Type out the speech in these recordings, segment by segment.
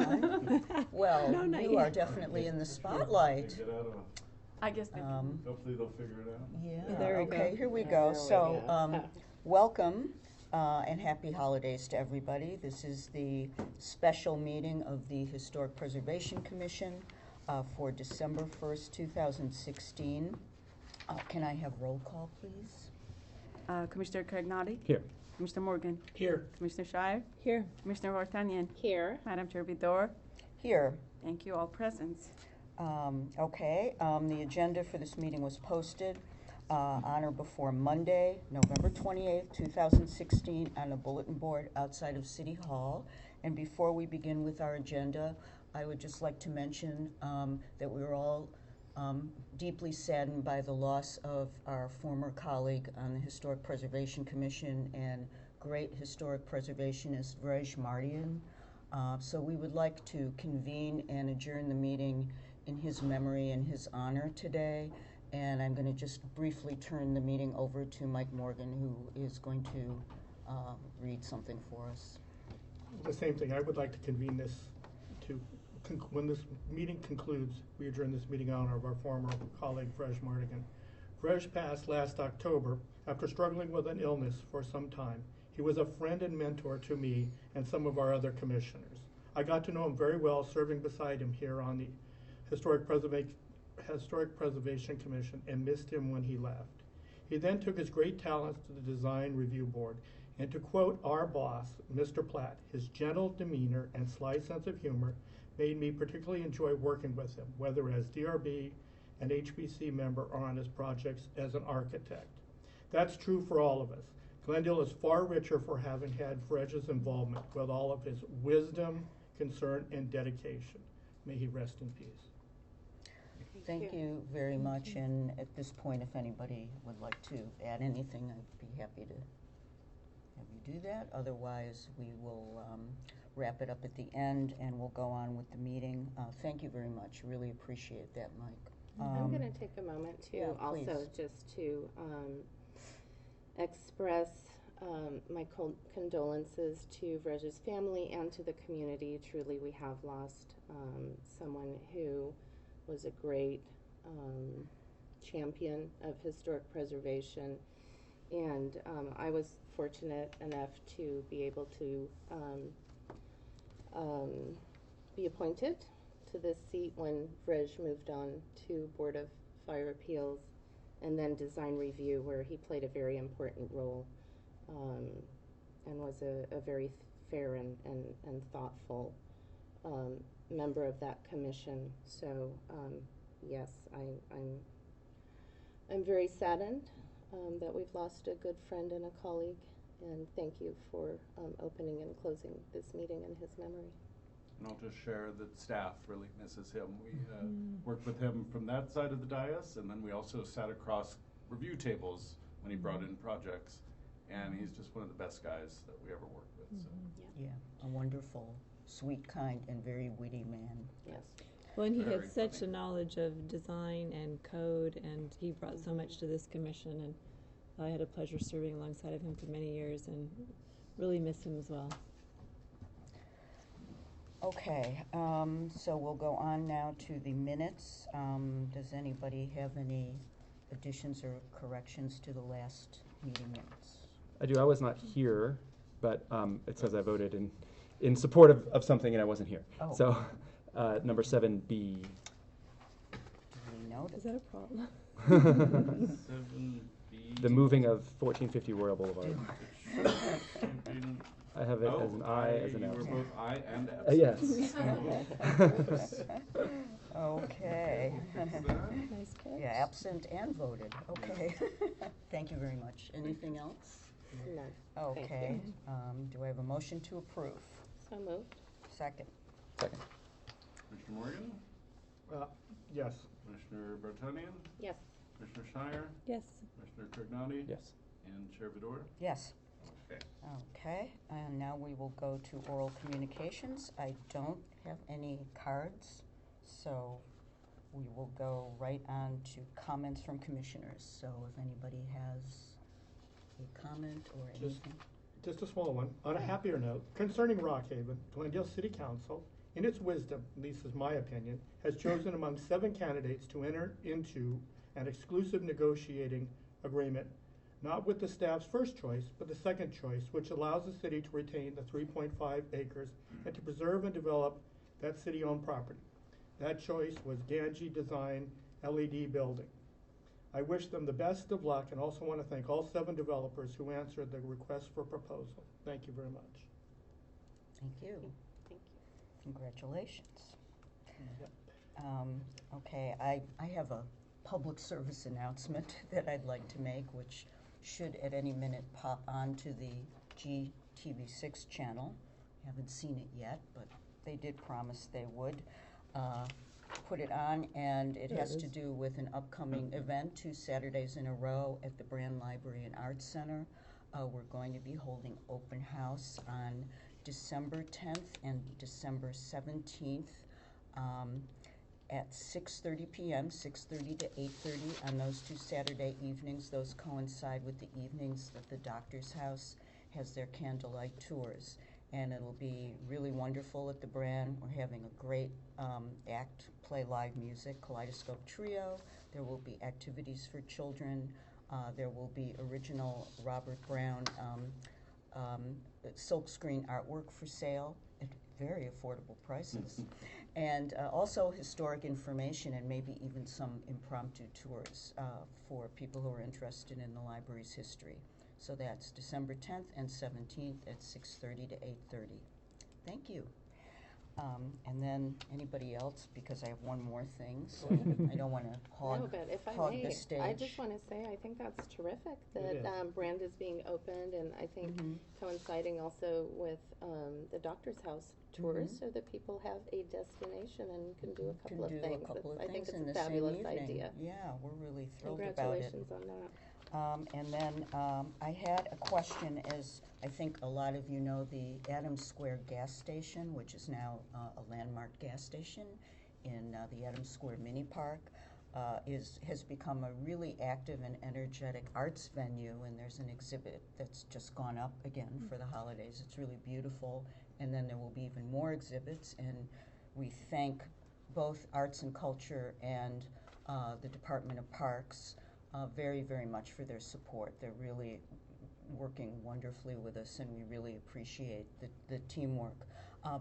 time. Well, No, not you yet. are definitely in the spotlight. I guess they can. Hopefully they'll figure it out. Yeah, There we go. okay, here we There go. we So, go. welcome and happy holidays to everybody. This is the special meeting of the Historic Preservation Commission for December 1st, 2016. Can I have roll call, please? Commissioner Craignotti? Here. Commissioner Morgan? Here. Commissioner Shire? Here. Commissioner Vartanian? Here. Madam Chair Vidor? Here. Thank you, all present. Okay, the agenda for this meeting was posted on or before Monday, November 28th, 2016, on a bulletin board outside of City Hall. And before we begin with our agenda, I would just like to mention that we were all deeply saddened by the loss of our former colleague on the Historic Preservation Commission and great historic preservationist Vrej Mardian. So we would like to convene and adjourn the meeting in his memory and his honor today. And I'm going to just briefly turn the meeting over to Mike Morgan, who is going to read something for us. The same thing. I would like to convene this to, when this meeting concludes, we adjourn this meeting in honor of our former colleague, Vrej Mardigan. Vrej passed last October after struggling with an illness for some time. He was a friend and mentor to me and some of our other commissioners. I got to know him very well serving beside him here on the Historic Preservation Commission and missed him when he left. He then took his great talents to the Design Review Board, and to quote our boss, Mr. Platt, his gentle demeanor and sly sense of humor made me particularly enjoy working with him, whether as DRB, an HBC member, or on his projects as an architect. That's true for all of us. Glendale is far richer for having had Vrej's involvement with all of his wisdom, concern, and dedication. May he rest in peace. Thank you very much. And at this point, if anybody would like to add anything, I'd be happy to have you do that. Otherwise, we will wrap it up at the end and we'll go on with the meeting. Thank you very much. Really appreciate that, Mike. I'm going to take a moment to yeah, also just to express my condolences to Vrej's family and to the community. Truly, we have lost someone who was a great champion of historic preservation, and I was fortunate enough to be able to be appointed to this seat when Vrej moved on to Board of Fire Appeals and then Design Review, where he played a very important role and was a very fair and thoughtful member of that commission. So yes, I'm very saddened that we've lost a good friend and a colleague, and thank you for opening and closing this meeting in his memory. And I'll just share that staff really misses him. We worked with him from that side of the dais, and then we also sat across review tables when he brought in projects, and he's just one of the best guys that we ever worked with. So. Yeah, a wonderful, sweet, kind, and very witty man. Yes. Well, and he Very had such funny. a knowledge of design and code, and he brought so much to this commission, and I had a pleasure serving alongside of him for many years and really miss him as well. Okay, so we'll go on now to the minutes. Does anybody have any additions or corrections to the last meeting minutes? I do. I was not here, but it says I voted in support of something and I wasn't here. Oh. So number 7B. Do we know Is that? that a problem? 7B. The moving of 1450 Royal Boulevard. I have it as an I, as an You L. were both I and absent. Yes. Okay. Nice catch. Yeah, absent and voted. Okay. Thank you very much. Anything else? No. Okay. Do I have a motion to approve? So moved. Second. Second. Commissioner Morgan? Yes. Commissioner Vartanian? Yes. Commissioner Shire? Yes. Commissioner Craignotti? Yes. And Chair Vidor? Yes. Okay. Okay, and now we will go to oral communications. I don't have any cards, so we will go right on to comments from commissioners. So if anybody has a comment or anything. Just a small one. On a happier note, concerning Rockhaven, Glendale City Council in its wisdom, at least is my opinion, has chosen among 7 candidates to enter into an exclusive negotiating agreement, not with the staff's first choice, but the second choice, which allows the city to retain the 3.5 acres and to preserve and develop that city-owned property. That choice was Ganji Design LED Building. I wish them the best of luck and also want to thank all 7 developers who answered the request for proposal. Thank you very much. Thank you. Thank you. Congratulations. Yep. Okay, I have a public service announcement that I'd like to make, which should at any minute pop onto the GTV6 channel. Haven't seen it yet, but they did promise they would put it on, and it has to do with an upcoming event 2 Saturdays in a row at the Brand Library and Arts Center. We're going to be holding open house on December 10th and December 17th at 6:30 p.m., 6:30 to 8:30 on those 2 Saturday evenings. Those coincide with the evenings that the Doctor's House has their candlelight tours. And it'll be really wonderful at the Brand. We're having a great act, play live music, Kaleidoscope Trio. There will be activities for children. There will be original Robert Brown silkscreen artwork for sale at very affordable prices. And also historic information and maybe even some impromptu tours for people who are interested in the library's history. So that's December 10th and 17th at 6:30 to 8:30. Thank you. And then anybody else, because I have one more thing, so I don't want to hog, No, but if I hog may, the stage. I just want to say I think that's terrific It that is. Brand is being opened, and I think coinciding also with the Doctor's House tours, so that people have a destination and can do a couple of things. I think it's in a the fabulous same evening. idea. Yeah, we're really thrilled about it. Congratulations on that. And then I had a question, as I think a lot of you know, the Adams Square gas station, which is now a landmark gas station in the Adams Square Mini Park, has become a really active and energetic arts venue, and there's an exhibit that's just gone up again for the holidays. It's really beautiful, and then there will be even more exhibits, and we thank both Arts and Culture and the Department of Parks very, very much for their support. They're really working wonderfully with us, and we really appreciate the teamwork.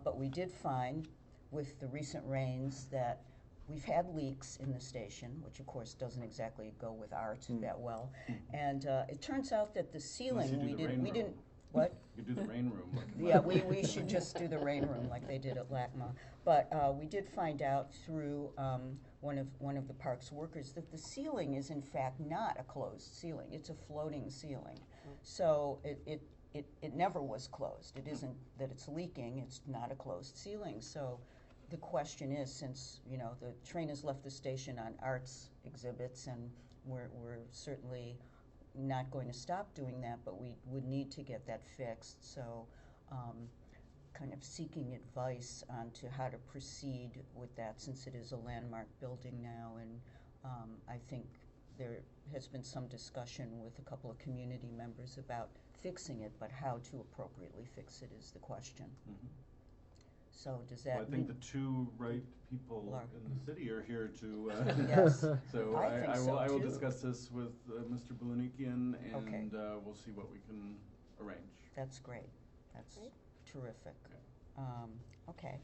But we did find, with the recent rains, that we've had leaks in the station, which of course doesn't exactly go with art that well. And it turns out that the ceiling, we didn't, what? You do the rain room. Yeah, we should just do the rain room like they did at LACMA. But we did find out through one of the park's workers that the ceiling is in fact not a closed ceiling. It's a floating ceiling. So it never was closed. It isn't that it's leaking, it's not a closed ceiling. So the question is, since the train has left the station on arts exhibits, and we're certainly not going to stop doing that, but we would need to get that fixed. So kind of seeking advice on to how to proceed with that, since it is a landmark building now. And I think there has been some discussion with a couple of community members about fixing it, but how to appropriately fix it is the question. So does that Well, I think the two right people Lark. in the city are here to. Yes. So I think so, I will too. discuss this with Mr. Bulunikian, and Okay. we'll see what we can arrange. That's great. That's Great. terrific. Okay,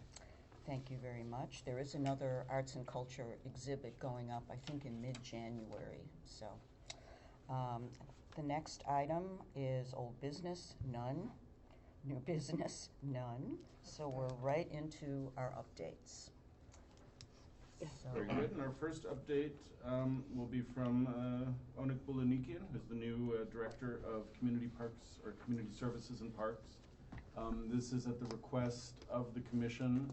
thank you very much. There is another arts and culture exhibit going up, I think, in mid-January. So the next item is old business, none. New business, none. So we're right into our updates. So- Very good. And our first update will be from Onik Bulunikian, who's the new Director of Community Parks, or Community Services and Parks. This is at the request of the commission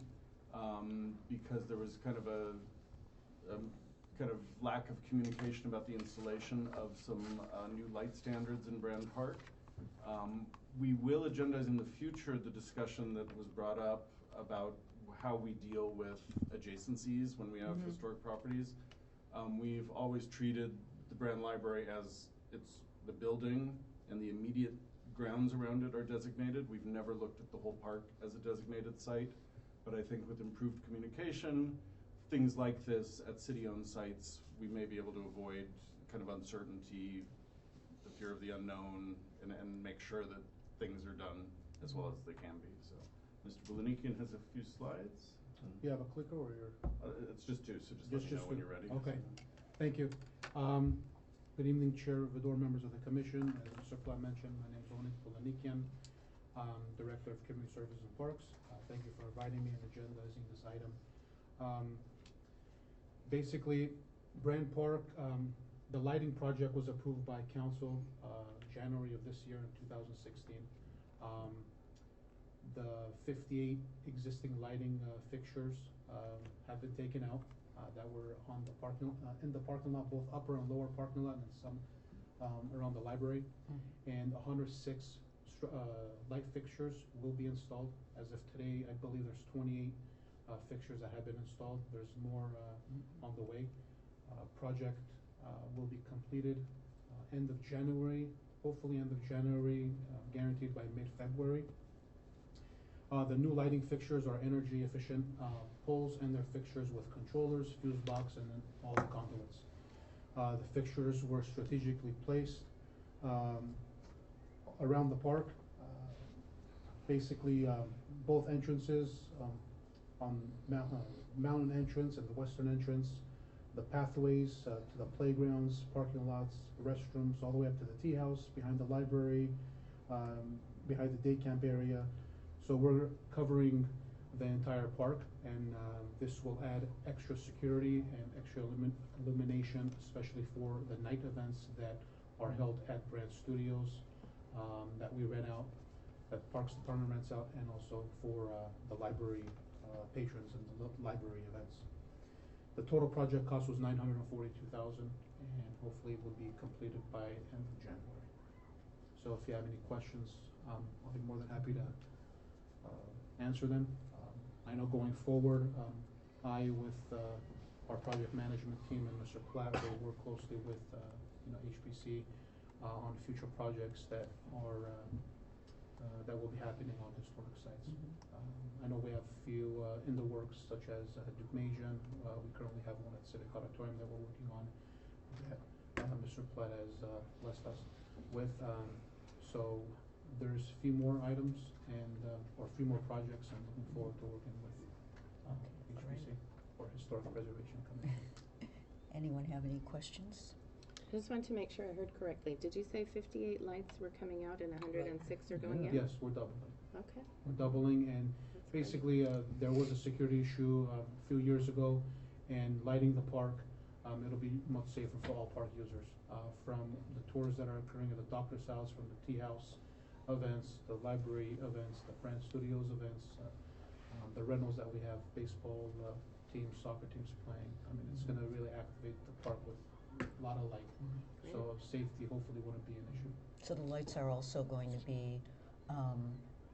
because there was kind of a lack of communication about the installation of some new light standards in Brand Park. We will agendize in the future the discussion that was brought up about how we deal with adjacencies when we have historic properties. We've always treated the Brand Library as it's the building, and the immediate grounds around it are designated. We've never looked at the whole park as a designated site, But I think with improved communication, things like this at city-owned sites, we may be able to avoid kind of uncertainty, the fear of the unknown, and make sure that things are done as well as they can be. So Mr. Bulanikian has a few slides. You have a clicker or you're? It's just two, so just let me know when you're ready. Okay, thank you. Good evening, Chair Vidor, members of the Commission. As Mr. Platt mentioned, my name is Onik Bulanikian, Director of Community Services and Parks. Thank you for inviting me and agendizing this item. Basically, Brand Park, the lighting project was approved by Council January of this year in 2016. The 58 existing lighting fixtures have been taken out that were on the parking in the parking lot, both upper and lower parking lot, and some around the library. And 106 light fixtures will be installed. As of today, I believe there's 28 fixtures that have been installed. There's more on the way. Project will be completed end of January, hopefully end of January, guaranteed by mid-February. The new lighting fixtures are energy efficient poles and their fixtures with controllers, fuse box, and then all the conduits. The fixtures were strategically placed around the park. Basically, both entrances on mountain entrance and the western entrance, the pathways to the playgrounds, parking lots, restrooms, all the way up to the tea house, behind the library, behind the day camp area. So we're covering the entire park, and this will add extra security and extra illumination, especially for the night events that are held at Brand Studios, that we rent out, that Parks Department rents out, and also for the library patrons and the library events. The total project cost was $942,000, and hopefully it will be completed by end of January. So if you have any questions, I'll be more than happy to answer them. I know going forward, I with our project management team and Mr. Platt will work closely with HPC on future projects that are that will be happening on historic sites. I know we have a few in the works, such as Duke Majan. We currently have one at Civic Auditorium that we're working on that Mr. Platt has blessed us with. So there's a few more items and or a few more projects I'm looking forward to working with HPC or Historic Preservation Commission. Anyone have any questions? I just wanted to make sure I heard correctly. Did you say 58 lights were coming out and 106 are going in? Yes, we're doubling. Okay. We're doubling, and That's great. basically there was a security issue a few years ago, and lighting the park, it'll be much safer for all park users. From the tours that are occurring at the doctor's house, from the tea house events, the library events, the Brand Studios events, the rentals that we have, baseball teams, soccer teams playing. I mean, it's going to really activate the park with a lot of light. So safety hopefully wouldn't be an issue. So the lights are also going to be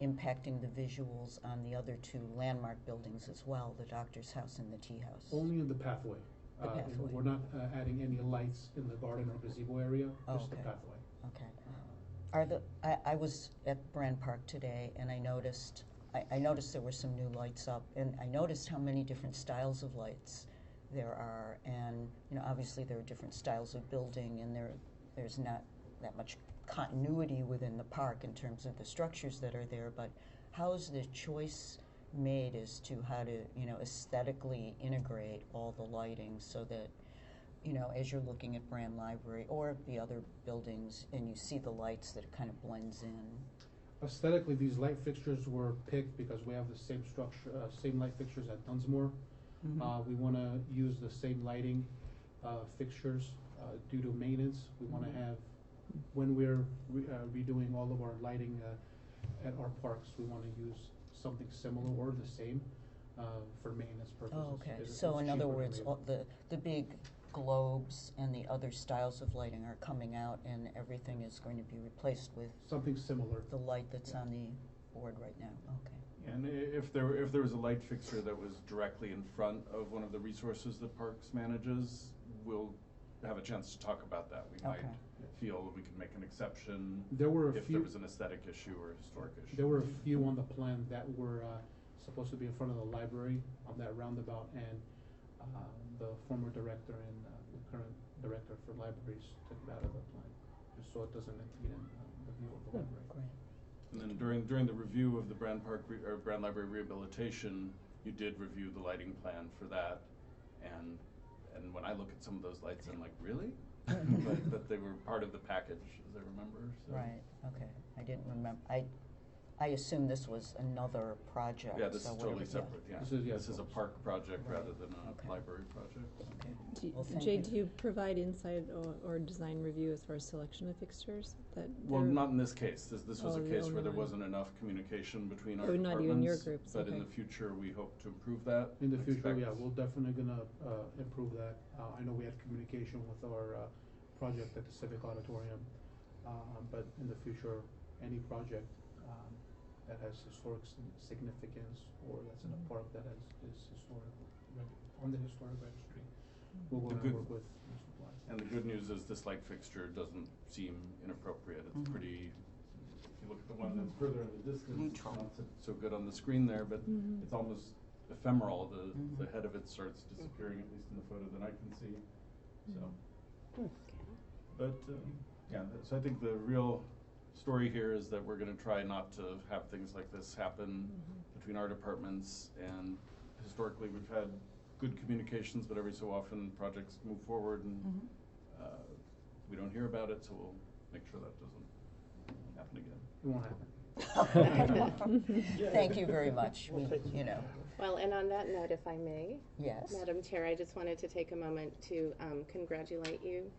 impacting the visuals on the other two landmark buildings as well, the doctor's house and the tea house. Only in the pathway. The pathway. We're not adding any lights in the garden or gazebo area, just the Okay. pathway. Okay. I was at Brand Park today, and I noticed there were some new lights up, and I noticed how many different styles of lights there are, and obviously there are different styles of building, and there's not that much continuity within the park in terms of the structures that are there. But how's the choice made as to how to aesthetically integrate all the lighting so that as you're looking at Brand Library or the other buildings and you see the lights, that it kind of blends in? Aesthetically, these light fixtures were picked because we have the same structure, same light fixtures at Dunsmore. We want to use the same lighting fixtures due to maintenance. We want to have, when we're redoing all of our lighting at our parks, we want to use something similar or the same for maintenance purposes. Oh, okay. It's So in other cheaper to words, leave. the big globes and the other styles of lighting are coming out, and everything is going to be replaced with Something similar. the light that's on the board right now. Okay. And if there was a light fixture that was directly in front of one of the resources that Parks manages, we'll have a chance to talk about that. We might Okay. feel that we can make an exception There were a if few. there was an aesthetic issue or a historic issue. There were a few on the plan that were supposed to be in front of the library on that roundabout, and the former director and the current director for libraries took it out of the plan, just so it doesn't impede in the view of the library. Great. And then during the review of the Brand Library rehabilitation, you did review the lighting plan for that, and when I look at some of those lights, I'm like, really? but they were part of the package, as I remember. So. Right, okay. I didn't remember. I assumed this was another project. Yeah, this so is totally whatever- separate. Yeah, This is a park project Right. rather than a Okay. library project. Okay. Do, Well, Jay, thank do you provide insight or design review as far as selection of fixtures? Well, they're- not in this case. This was Oh, a the case only where there one. wasn't enough communication between our Oh, departments. not even your groups, But in okay. the future, we hope to improve that. In the future, Expect- yeah, we're definitely gonna improve that. I know we had communication with our project at the Civic Auditorium, but in the future, any project that has historic significance or that's in a park that is historic, on the historic registry, we're The gonna good- work with Mr. Black. And the good news is this light fixture doesn't seem inappropriate. It's Mhm. pretty, if you look at the one that's further in the distance, Neutral. it's not so good on the screen there, but Mhm. it's almost ephemeral. The Mhm. head of it starts disappearing, at least in the photo that I can see. So, but, yeah, so I think the real story here is that we're gonna try not to have things like this happen between our departments, and historically, we've had good communications, but every so often, projects move forward and Mhm. we don't hear about it, so we'll make sure that doesn't happen again. It won't happen. Thank you very much. We'll take You know, Well, and on that note, if I may, yes. Madam Chair, I just wanted to take a moment to congratulate you,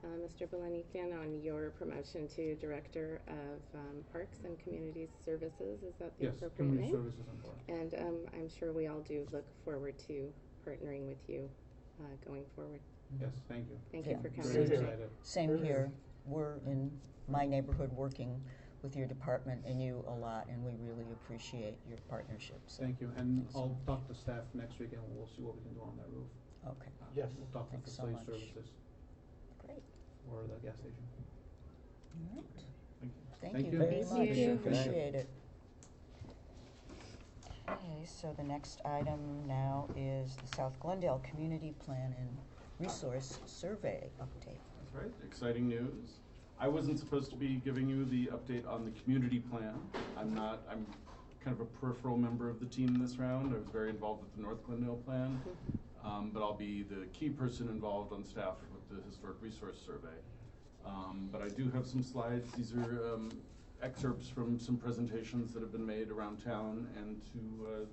Mr. Belenikian, on your promotion to Director of Parks and Community Services. Is that the Yes, appropriate community name? services and parks. And I'm sure we all do look forward to partnering with you going forward. Yes, thank you. Thank Yeah. you for Very coming. Same excited. Same here. We're in my neighborhood working with your department and you a lot, and we really appreciate your partnership. So, Thank you, and thanks so I'll much. talk to staff next week and we'll see what we can do on that roof. Okay, Yes. We'll talk to Thanks so facility much. services great. or the gas station. All right. Thank you. Thank Thank you you. very Thank much. you. Appreciate it. Okay, so the next item now is the South Glendale Community Plan and Resource Survey update. That's right, exciting news. I wasn't supposed to be giving you the update on the community plan. I'm kind of a peripheral member of the team this round. I was very involved with the North Glendale plan, but I'll be the key person involved on staff with the Historic Resource Survey. But I do have some slides. These are excerpts from some presentations that have been made around town and to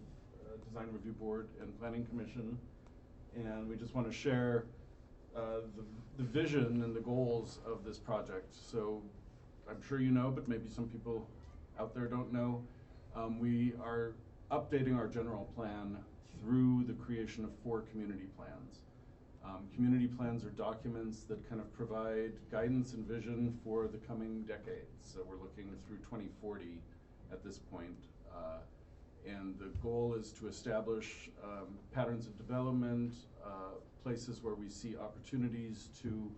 Design Review Board and Planning Commission. And we just want to share the vision and the goals of this project. So I'm sure you know, but maybe some people out there don't know. We are updating our general plan through the creation of 4 community plans. Community plans are documents that kind of provide guidance and vision for the coming decades. So we're looking through 2040 at this point. And the goal is to establish patterns of development, places where we see opportunities to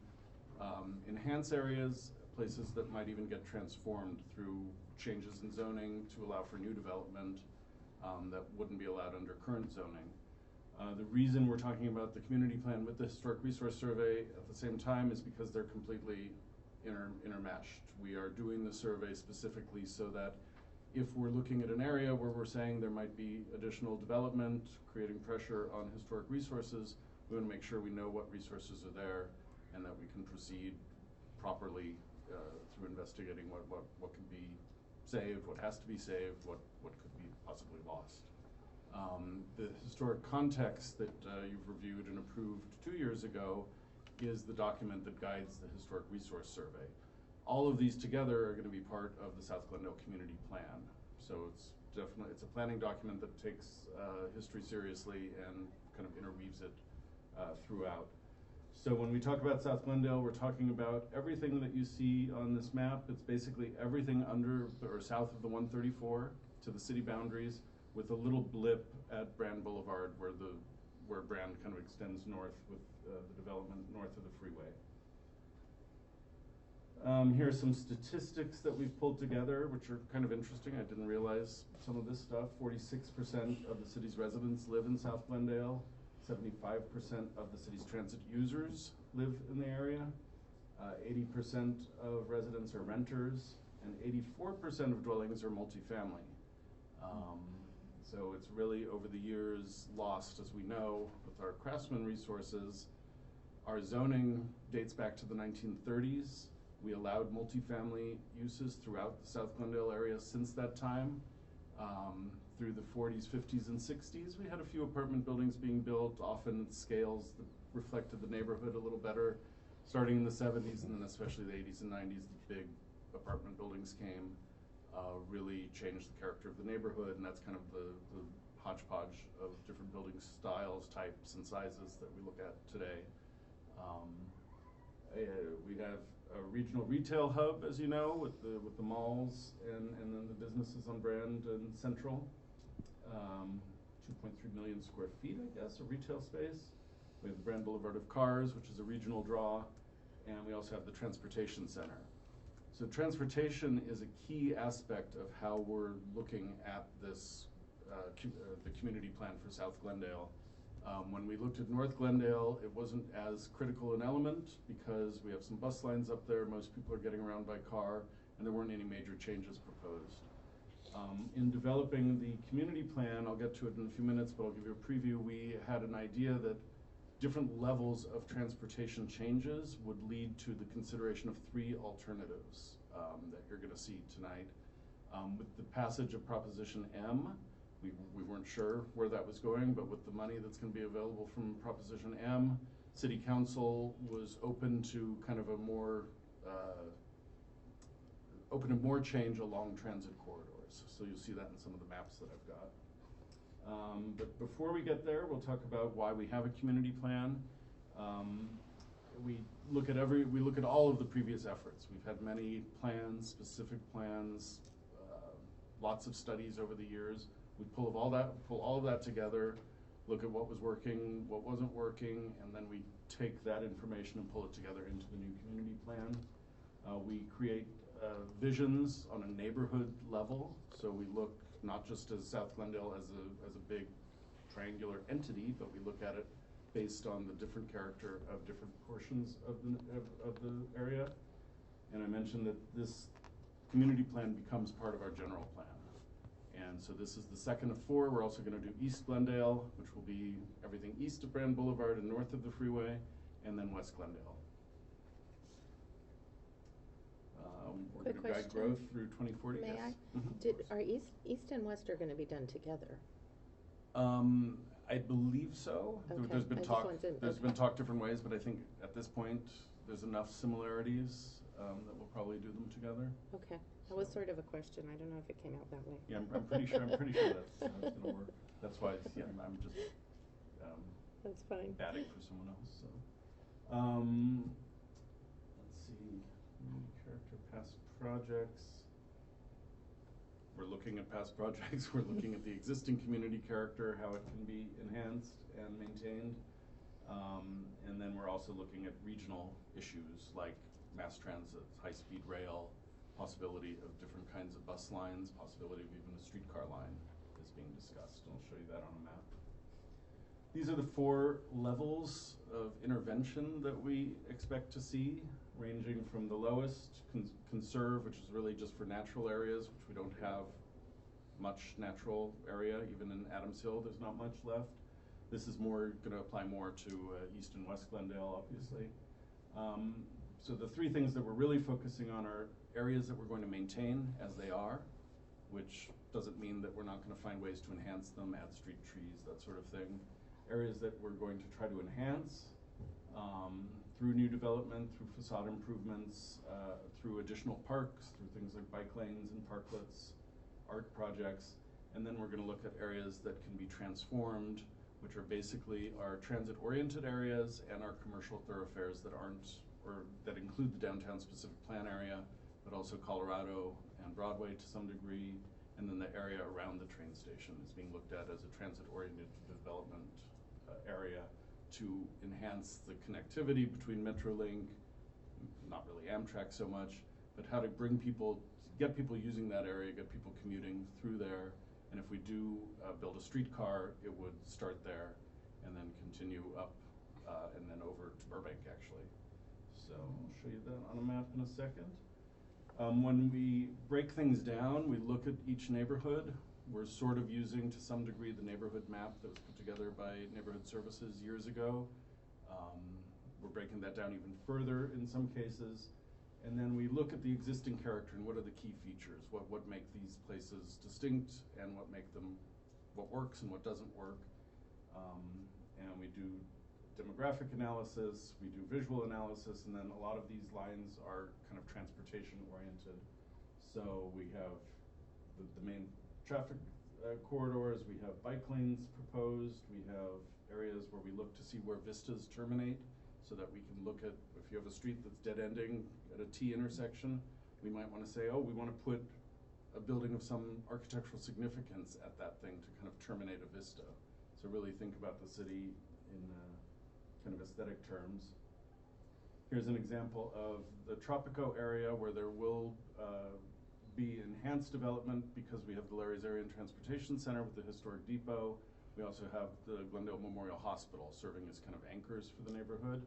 enhance areas, places that might even get transformed through changes in zoning to allow for new development that wouldn't be allowed under current zoning. The reason we're talking about the community plan with the Historic Resource Survey at the same time is because they're completely intermeshed. We are doing the survey specifically so that if we're looking at an area where we're saying there might be additional development, creating pressure on historic resources, we want to make sure we know what resources are there and that we can proceed properly through investigating what can be saved, what has to be saved, what could be possibly lost. The historic context that you've reviewed and approved 2 years ago is the document that guides the Historic Resource Survey. All of these together are going to be part of the South Glendale Community Plan. So it's a planning document that takes history seriously and kind of interweaves it throughout. So when we talk about South Glendale, we're talking about everything that you see on this map. It's basically everything under or south of the 134 to the city boundaries, with a little blip at Brand Boulevard where Brand kind of extends north with the development north of the freeway. Here are some statistics that we've pulled together, which are kind of interesting. I didn't realize some of this stuff. 46% of the city's residents live in South Glendale. 75% of the city's transit users live in the area. 80% of residents are renters, and 84% of dwellings are multifamily. So it's really, over the years, lost, as we know, with our craftsman resources. Our zoning dates back to the 1930s. We allowed multifamily uses throughout the South Glendale area since that time. Through the 40s, 50s, and 60s, we had a few apartment buildings being built, often at scales that reflected the neighborhood a little better. Starting in the 70s, and then especially the 80s and 90s, the big apartment buildings came, really changed the character of the neighborhood, and that's kind of the hodgepodge of different building styles, types, and sizes that we look at today. We have a regional retail hub, as you know, with the malls and then the businesses on Brand and Central. 2.3 million square feet, I guess, of retail space. We have the Brand Boulevard of Cars, which is a regional draw, and we also have the Transportation Center. So transportation is a key aspect of how we're looking at this, the community plan for South Glendale. When we looked at North Glendale, it wasn't as critical an element because we have some bus lines up there, most people are getting around by car, and there weren't any major changes proposed. In developing the community plan, I'll get to it in a few minutes, but I'll give you a preview. We had an idea that different levels of transportation changes would lead to the consideration of three alternatives that you're going to see tonight. With the passage of Proposition M, we weren't sure where that was going, but with the money that's going to be available from Proposition M, City Council was open to kind of a more change along transit corridors. So you'll see that in some of the maps that I've got. But before we get there, we'll talk about why we have a community plan. We look at all of the previous efforts. We've had many plans, specific plans, lots of studies over the years. We pull all of that together, look at what was working, what wasn't working, and then we take that information and pull it together into the new community plan. We create visions on a neighborhood level, so we look not just as South Glendale as a big triangular entity, but we look at it based on the different character of different portions of the area. And I mentioned that this community plan becomes part of our general plan. And so this is the second of four. We're also going to do East Glendale, which will be everything east of Brand Boulevard and north of the freeway, and then West Glendale. We're Quick going to guide question. growth through 2040. May yes. I? Mhm. Are East and West are going to be done together? I believe so. Okay, There's been I just talk. wanted- There's okay. been talk different ways, but I think at this point there's enough similarities that we'll probably do them together. Okay, that was sort of a question. I don't know if it came out that way. Yeah, I'm pretty sure. that's going to work. That's why I'm just That's fine. batting for someone else. So, let's see. Community character, past projects. We're looking at past projects. We're looking at the existing community character, how it can be enhanced and maintained. And then we're also looking at regional issues like mass transit, high-speed rail, possibility of different kinds of bus lines, possibility of even a streetcar line is being discussed. And I'll show you that on a map. These are the four levels of intervention that we expect to see, ranging from the lowest, conserve, which is really just for natural areas, which we don't have much natural area. Even in Adams Hill, there's not much left. This is more going to apply more to East and West Glendale, obviously. So the three things that we're really focusing on are areas that we're going to maintain as they are, which doesn't mean that we're not going to find ways to enhance them, add street trees, that sort of thing. Areas that we're going to try to enhance through new development, through facade improvements, through additional parks, through things like bike lanes and parklets, art projects, and then we're going to look at areas that can be transformed, which are basically our transit-oriented areas and our commercial thoroughfares that aren't, or that include the downtown specific plan area, but also Colorado and Broadway to some degree, and then the area around the train station is being looked at as a transit-oriented development area to enhance the connectivity between Metrolink, not really Amtrak so much, but how to bring people, get people using that area, get people commuting through there. And if we do build a streetcar, it would start there and then continue up and then over to Burbank, actually. So I'll show you that on a map in a second. When we break things down, we look at each neighborhood. We're sort of using, to some degree, the neighborhood map that was put together by Neighborhood Services years ago. We're breaking that down even further in some cases. And then we look at the existing character and what are the key features, what make these places distinct and what works and what doesn't work. And we do demographic analysis, we do visual analysis, and then a lot of these lines are kind of transportation oriented. So we have the main traffic corridors, we have bike lanes proposed, we have areas where we look to see where vistas terminate, so that we can look at, if you have a street that's dead ending at a T intersection, we might want to say, oh, we want to put a building of some architectural significance at that thing to kind of terminate a vista. So really think about the city in kind of aesthetic terms. Here's an example of the Tropico area where there will be enhanced development because we have the Larry's Area and Transportation Center with the historic depot. We also have the Glendale Memorial Hospital serving as kind of anchors for the neighborhood.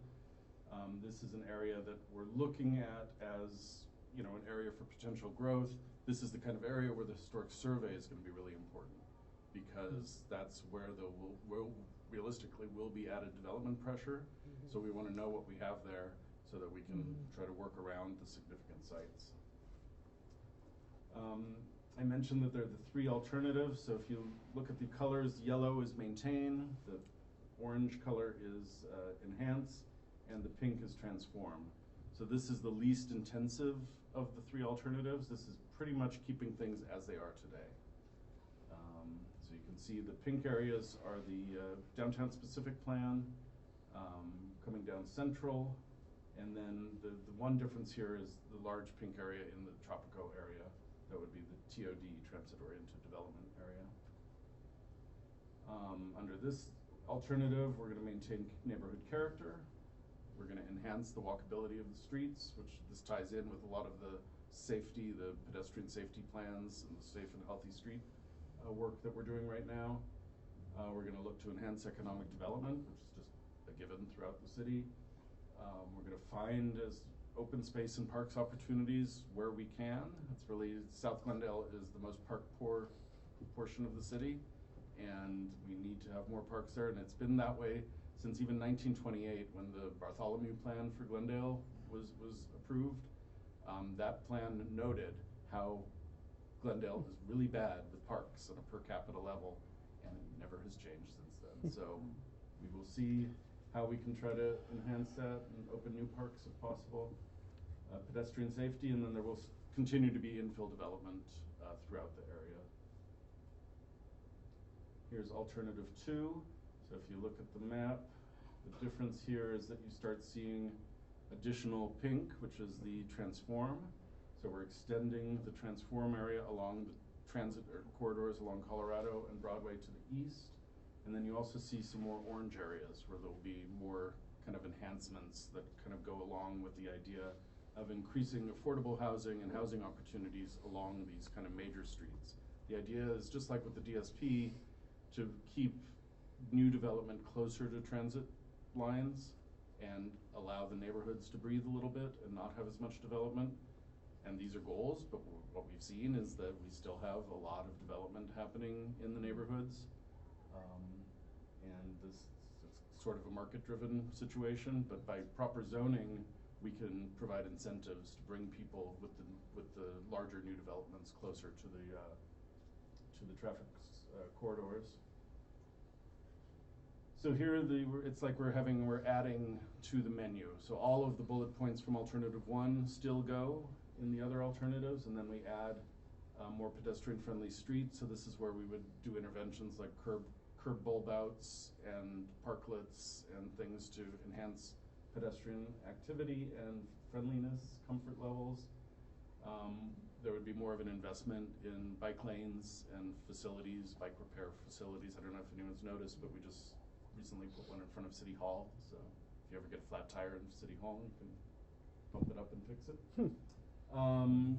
This is an area that we're looking at as, you know, an area for potential growth. This is the kind of area where the historic survey is going to be really important because that's where there will realistically will be added development pressure. So we want to know what we have there so that we can try to work around the significant sites. I mentioned that there are the three alternatives. So if you look at the colors, yellow is maintain, the orange color is enhance, and the pink is transform. So this is the least intensive of the three alternatives. This is pretty much keeping things as they are today. So you can see the pink areas are the downtown specific plan, coming down central, and then the one difference here is the large pink area in the Tropico area. That would be the TOD, transit-oriented development area. Under this alternative, we're going to maintain neighborhood character. We're going to enhance the walkability of the streets, which this ties in with a lot of the safety, the pedestrian safety plans, and the safe and healthy street work that we're doing right now. We're going to look to enhance economic development, which is just a given throughout the city. We're going to find as open space and parks opportunities where we can. It's really, South Glendale is the most park poor portion of the city, and we need to have more parks there, and it's been that way since even 1928 when the Bartholomew plan for Glendale was approved. That plan noted how Glendale is really bad with parks on a per capita level, and it never has changed since then. So we will see how we can try to enhance that and open new parks if possible. Pedestrian safety, and then there will continue to be infill development throughout the area. Here's alternative 2. So if you look at the map, the difference here is that you start seeing additional pink, which is the transform. So we're extending the transform area along the transit corridors along Colorado and Broadway to the east. And then you also see some more orange areas where there'll be more kind of enhancements that kind of go along with the idea of increasing affordable housing and housing opportunities along these kind of major streets. The idea is, just like with the DSP, to keep new development closer to transit lines and allow the neighborhoods to breathe a little bit and not have as much development. And these are goals, but what we've seen is that we still have a lot of development happening in the neighborhoods. And this is sort of a market-driven situation, but by proper zoning, we can provide incentives to bring people with the larger new developments closer to the traffic corridors. So here it's like we're adding to the menu. So all of the bullet points from alternative 1 still go in the other alternatives, and then we add more pedestrian-friendly streets. So this is where we would do interventions like curb bulb outs and parklets and things to enhance pedestrian activity and friendliness, comfort levels. There would be more of an investment in bike lanes and facilities, bike repair facilities. I don't know if anyone's noticed, but we just recently put one in front of City Hall. So if you ever get a flat tire in City Hall, you can bump it up and fix it.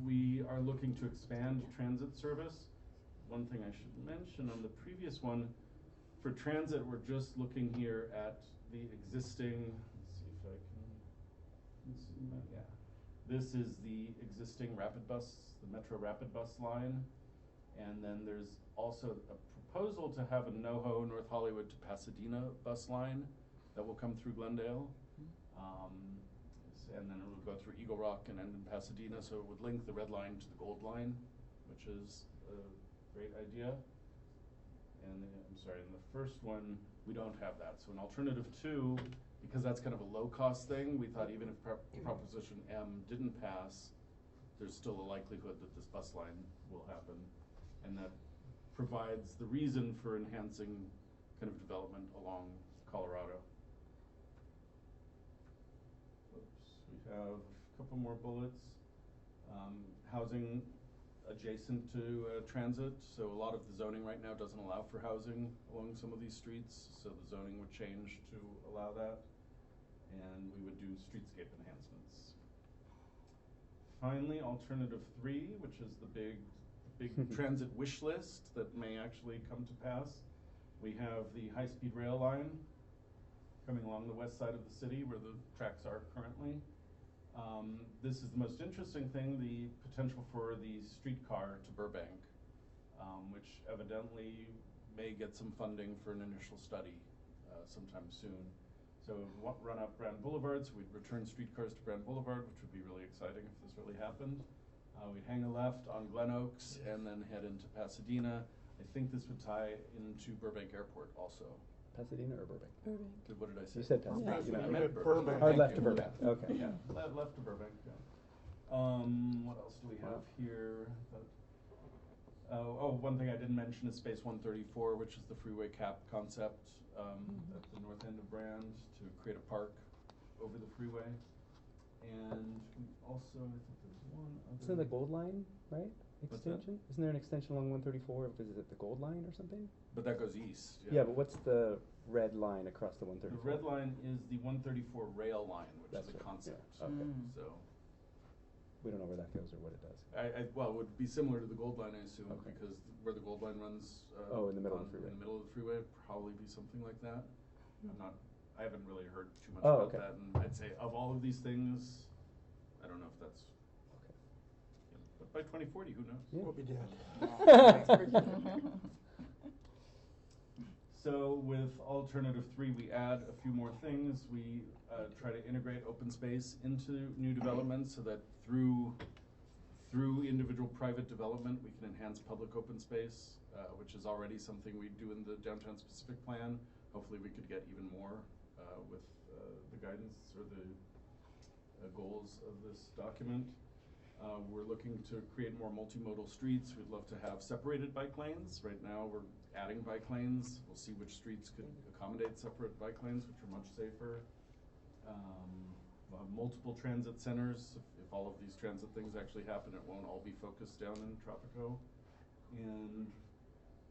We are looking to expand transit service. One thing I should mention on the previous one, for transit, we're just looking here at the existing, let's see if I can zoom out, yeah. This is the existing rapid bus, the Metro rapid bus line. And then there's also a proposal to have a NoHo North Hollywood to Pasadena bus line that will come through Glendale. And then it will go through Eagle Rock and end in Pasadena, so it would link the red line to the gold line, which is a great idea. And I'm sorry, in the first one, we don't have that. So in alternative 2, because that's kind of a low-cost thing, we thought even if Proposition M didn't pass, there's still a likelihood that this bus line will happen. And that provides the reason for enhancing kind of development along Colorado. Oops, we have a couple more bullets. Housing adjacent to transit, so a lot of the zoning right now doesn't allow for housing along some of these streets, so the zoning would change to allow that, and we would do streetscape enhancements. Finally, alternative 3, which is the big transit wish list that may actually come to pass. We have the high-speed rail line coming along the west side of the city where the tracks are currently. This is the most interesting thing, the potential for the streetcar to Burbank, which evidently may get some funding for an initial study sometime soon. So run up Brand Boulevard, so we'd return streetcars to Brand Boulevard, which would be really exciting if this really happened. We'd hang a left on Glen Oaks and then head into Pasadena. I think this would tie into Burbank Airport also. Pasadena or Burbank? Burbank. What did I say? You said Pasadena. Pasadena. You I meant meant Burbank. Or Thank left you. to Burbank. Yeah. Okay. Yeah, left to Burbank, yeah. What else do we have here? One thing I didn't mention is Space 134, which is the freeway cap concept at the north end of Brand to create a park over the freeway. And we also, I think there's one other. Isn't it the Gold Line, right? What's that? Extension? Isn't there an extension along 134? Is it the Gold Line or something? But that goes east. Yeah, but what's the red line across the 134? The red line is the 134 rail line, which That's is a right, concept. yeah. Okay. So, We don't know where that goes or what it does. well, it would be similar to the Gold Line, I assume, Okay. because where the Gold Line runs. In the middle of the freeway. In the middle of the freeway, it'd probably be something like that. I haven't really heard too much Oh, about okay. that, and I'd say of all of these things, I don't know if that's. Okay. Yeah, but by 2040, who knows? Yeah. We'll be dead. So with alternative 3, we add a few more things. We try to integrate open space into new development so that through individual private development, we can enhance public open space, which is already something we do in the Downtown Specific Plan. Hopefully we could get even more with the guidance or the goals of this document. We're looking to create more multimodal streets. We'd love to have separated bike lanes. Right now we're adding bike lanes. We'll see which streets could accommodate separate bike lanes, which are much safer. We'll have multiple transit centers. If all of these transit things actually happen, it won't all be focused down in Tropico. And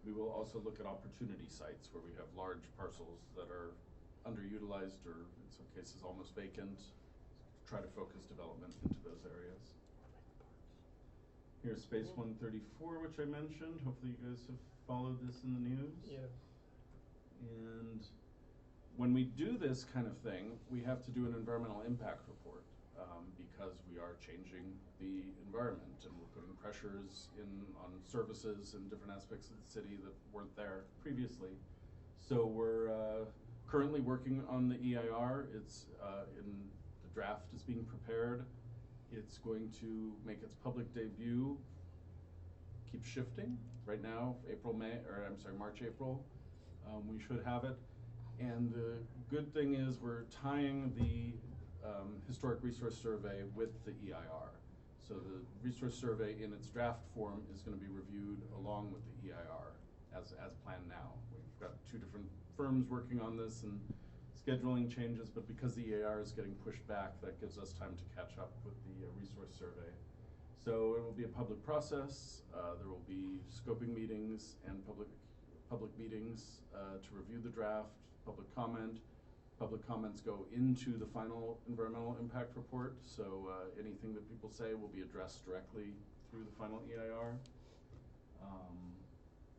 we will also look at opportunity sites where we have large parcels that are underutilized or in some cases almost vacant. Try to focus development into those areas. Here's Space 134, which I mentioned. Hopefully you guys have followed this in the news. Yes. And when we do this kind of thing, we have to do an environmental impact report because we are changing the environment and we're putting pressures on services and different aspects of the city that weren't there previously. So we're currently working on the EIR. It's the draft is being prepared. It's going to make its public debut. Keep shifting. Right now, March, April, we should have it. And the good thing is we're tying the historic resource survey with the EIR. So the resource survey in its draft form is going to be reviewed along with the EIR as planned now. We've got 2 different firms working on this and scheduling changes, but because the EIR is getting pushed back, that gives us time to catch up with the resource survey. So it will be a public process. There will be scoping meetings and public meetings to review the draft, public comment, Public comments go into the final environmental impact report, so anything that people say will be addressed directly through the final EIR.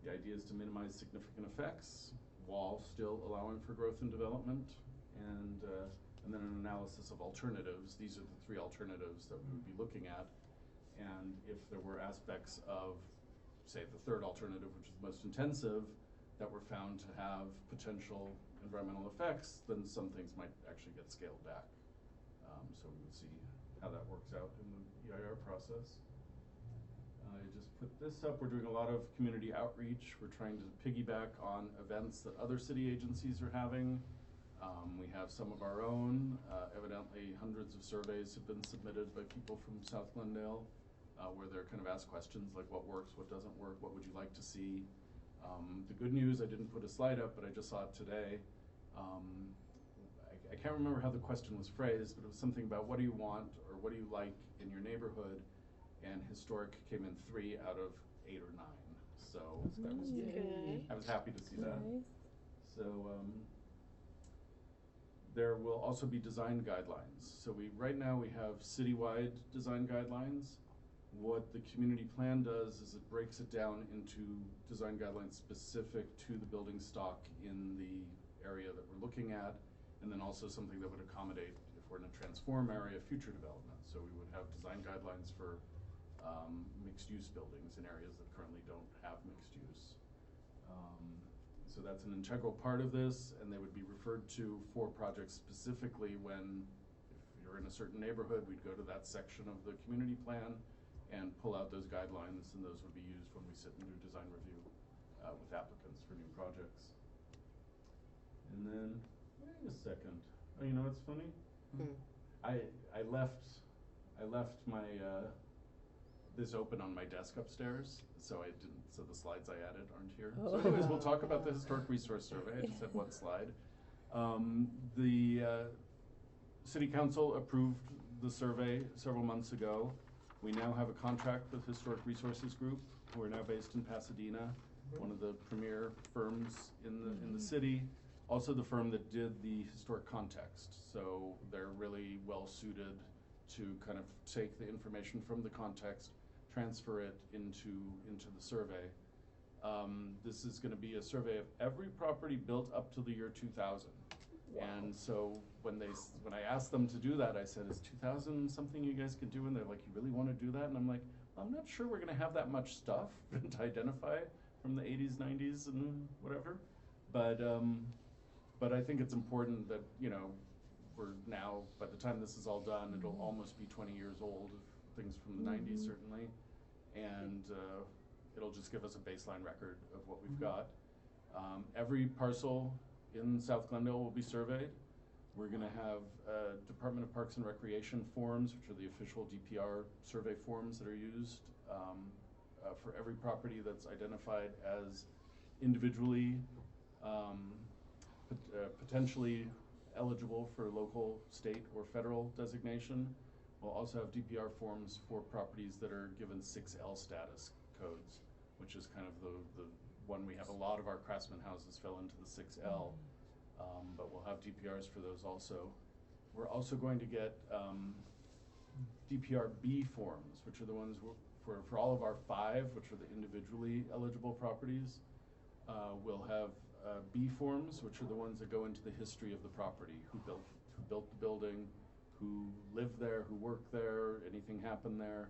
The idea is to minimize significant effects while still allowing for growth and development, and then an analysis of alternatives. These are the three alternatives that we would be looking at, and if there were aspects of, say, the third alternative, which is the most intensive, that were found to have potential environmental effects, then some things might actually get scaled back. So we would see how that works out in the EIR process. I just put this up. We're doing a lot of community outreach. We're trying to piggyback on events that other city agencies are having. We have some of our own. Evidently, hundreds of surveys have been submitted by people from South Glendale, where they're kind of asked questions like what works, what doesn't work, what would you like to see. The good news, I didn't put a slide up, but I just saw it today. I can't remember how the question was phrased, but it was something about what do you want or what do you like in your neighborhood, and historic came in 3 out of 8 or 9. So that was Good. I was happy to see that. Nice. So there will also be design guidelines. So right now we have citywide design guidelines. What the community plan does is it breaks it down into design guidelines specific to the building stock in the area that we're looking at, and then also something that would accommodate, if we're in a transform area, future development. So we would have design guidelines for mixed-use buildings in areas that currently don't have mixed use. So that's an integral part of this, and they would be referred to for projects specifically when, if you're in a certain neighborhood, we'd go to that section of the community plan and pull out those guidelines, and those would be used when we sit and do design review with applicants for new projects. And then, wait a second. Oh, you know what's funny? I left my this open on my desk upstairs, so the slides I added aren't here. So anyways, we'll talk about the historic resource survey. I just had one slide. The City Council approved the survey several months ago. We now have a contract with Historic Resources Group, who are now based in Pasadena, one of the premier firms in the city. Also the firm that did the historic context. So they're really well suited to kind of take the information from the context, transfer it into the survey. This is going to be a survey of every property built up to the year 2000. Wow. And so when I asked them to do that, I said, is 2000 something you guys could do? And they're like, you really want to do that? And I'm like, I'm not sure we're going to have that much stuff to identify from the 80s, 90s, and whatever. But I think it's important that, you know, we're now, by the time this is all done, it'll almost be 20 years old, things from the 90s certainly, and it'll just give us a baseline record of what we've got. Every parcel in South Glendale will be surveyed. We're going to have Department of Parks and Recreation forms, which are the official DPR survey forms that are used for every property that's identified as individually potentially eligible for local, state, or federal designation. We'll also have DPR forms for properties that are given 6L status codes, which is kind of the one we have. A lot of our craftsman houses fell into the 6L, but we'll have DPRs for those also. We're also going to get DPR B forms, which are the ones for all of our 5, which are the individually eligible properties. We'll have B forms, which are the ones that go into the history of the property, who built the building, who lived there, who worked there, anything happened there.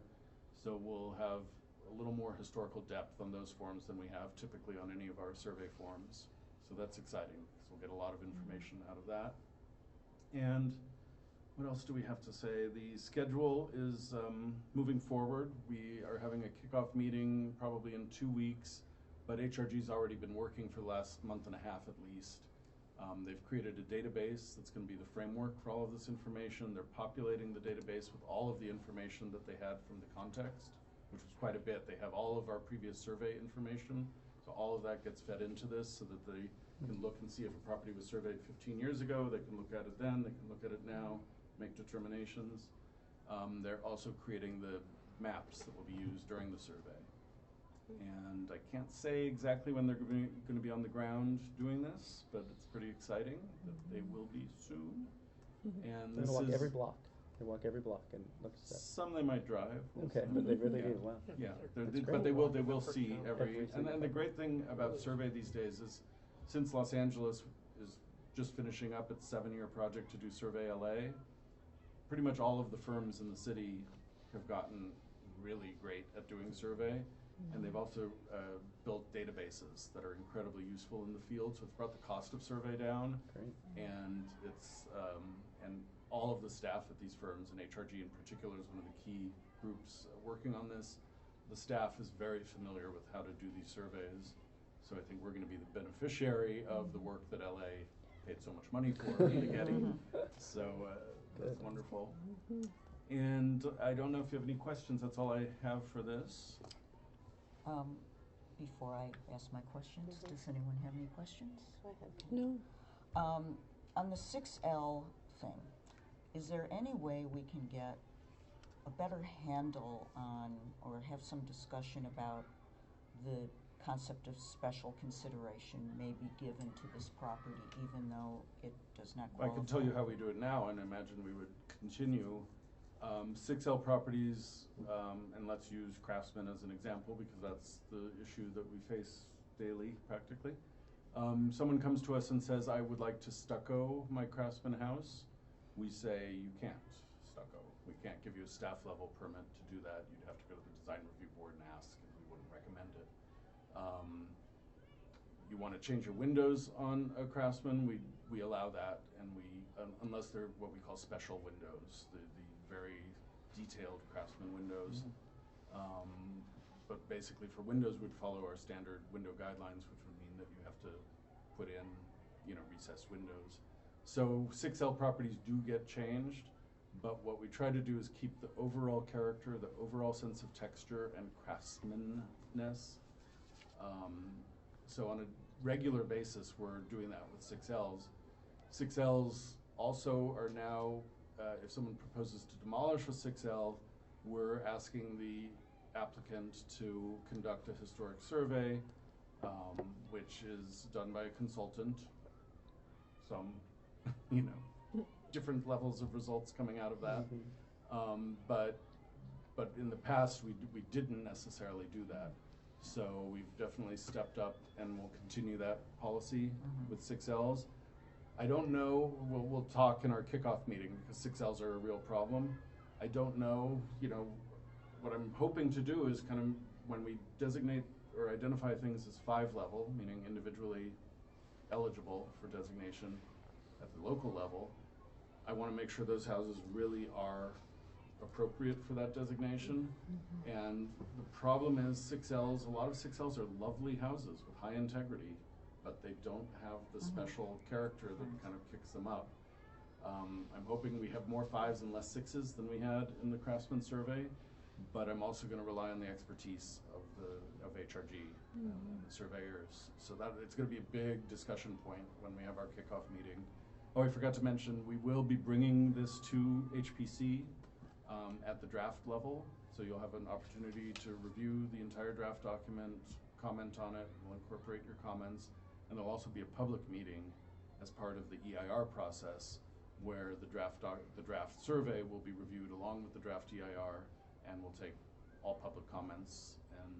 So we'll have a little more historical depth on those forms than we have typically on any of our survey forms. So that's exciting, because we'll get a lot of information out of that. And what else do we have to say? The schedule is moving forward. We are having a kickoff meeting probably in 2 weeks, but HRG's already been working for the last month and a half at least. They've created a database that's going to be the framework for all of this information. They're populating the database with all of the information that they had from the context, which was quite a bit. They have all of our previous survey information, so all of that gets fed into this so that they can look and see if a property was surveyed 15 years ago. They can look at it then, they can look at it now, make determinations. They're also creating the maps that will be used during the survey. And and I can't say exactly when they're going to be on the ground doing this, but it's pretty exciting that they will be soon. And They're this gonna walk is every block. They walk every block and look at stuff. some they might drive. We'll Okay, see. but they really Yeah. do, wow. Yeah, That's but great. they will see Every and single the time. great thing about survey these days is, since Los Angeles is just finishing up its 7-year project to do Survey LA, pretty much all of the firms in the city have gotten really great at doing survey, and they've also built databases that are incredibly useful in the field, so it's brought the cost of survey down. Great. And it's and all of the staff at these firms, and HRG in particular is one of the key groups working on this. The staff is very familiar with how to do these surveys, so I think we're going to be the beneficiary of the work that LA paid so much money for in the getting. So that's wonderful. And I don't know if you have any questions. That's all I have for this. Before I ask my questions, does anyone have any questions? Go ahead. No. On the 6L thing, is there any way we can get a better handle on, or have some discussion about the concept of special consideration may be given to this property, even though it does not I qualify? can tell you how we do it now, and imagine we would continue. 6L properties, and let's use Craftsman as an example because that's the issue that we face daily, practically. Someone comes to us and says, I would like to stucco my Craftsman house. We say, you can't stucco. We can't give you a staff level permit to do that. You'd have to go to the design review board and ask, and we wouldn't recommend it. You want to change your windows on a Craftsman, we allow that, and unless they're what we call special windows, the very detailed Craftsman windows. But basically for windows, we'd follow our standard window guidelines, which would mean that you have to put in, recessed windows. So 6L properties do get changed, but what we try to do is keep the overall character, the overall sense of texture and craftsmanness. So on a regular basis, we're doing that with 6Ls. 6Ls also are now, if someone proposes to demolish a 6L, we're asking the applicant to conduct a historic survey, which is done by a consultant. Some, different levels of results coming out of that. But in the past, we didn't necessarily do that. So we've definitely stepped up, and we'll continue that policy with 6Ls. I don't know, we'll talk in our kickoff meeting because 6Ls are a real problem. I don't know, what I'm hoping to do is kind of when we designate or identify things as 5-level, meaning individually eligible for designation at the local level, I want to make sure those houses really are appropriate for that designation. And the problem is 6Ls, a lot of 6Ls are lovely houses with high integrity, but they don't have the special character that kind of kicks them up. I'm hoping we have more 5s and less 6s than we had in the Craftsman survey, but I'm also going to rely on the expertise of HRG and the surveyors. So that it's going to be a big discussion point when we have our kickoff meeting. Oh, I forgot to mention, we will be bringing this to HPC at the draft level. So you'll have an opportunity to review the entire draft document, comment on it, we'll incorporate your comments, and there'll also be a public meeting as part of the EIR process where the draft survey will be reviewed along with the draft EIR, and we'll take all public comments and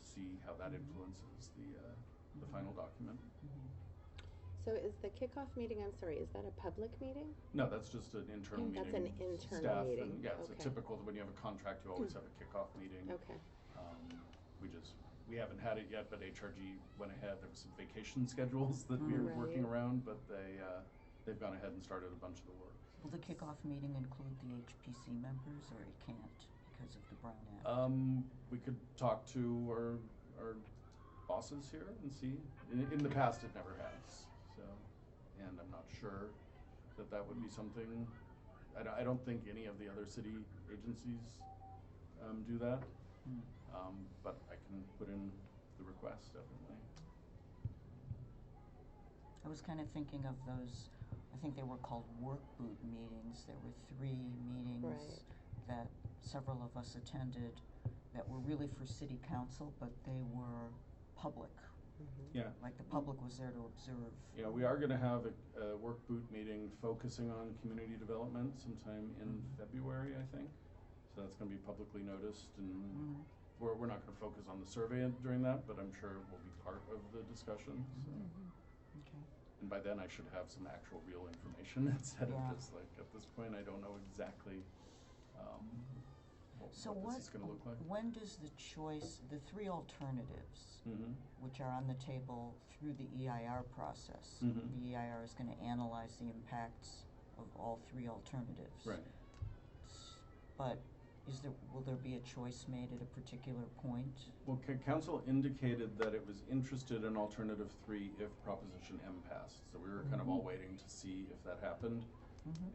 see how that influences the final document. So is the kickoff meeting, I'm sorry, is that a public meeting? No, that's just an internal meeting. That's an internal Staff meeting. And, yeah, it's Okay. a typical, when you have a contract, you always have a kickoff meeting. Okay. We haven't had it yet, but HRG went ahead. There were some vacation schedules that we were working Right. around, but they've gone ahead and started a bunch of the work. Will the kickoff meeting include the HPC members, or it can't because of the Brown Act? We could talk to our bosses here and see. In the past, it never has. So, and I'm not sure that would be something. I don't think any of the other city agencies do that. But I can put in the request, definitely. I was kind of thinking of those, I think they were called work boot meetings. There were 3 meetings Right. that several of us attended that were really for city council, but they were public. Yeah. Like the public was there to observe. Yeah, we are gonna have a work boot meeting focusing on community development sometime in February, I think. So that's gonna be publicly noticed, and we're not gonna focus on the survey during that, but I'm sure it will be part of the discussion, so. Okay. And by then I should have some actual real information instead Yeah. of just like, at this point, I don't know exactly, So what this is gonna look like. when does the choice, the three alternatives, Mm-hmm. which are on the table through the EIR process, Mhm. the EIR is gonna analyze the impacts of all three alternatives. Right. But will there be a choice made at a particular point? Well, council indicated that it was interested in alternative 3 if Proposition M passed. So we were kind of all waiting to see if that happened.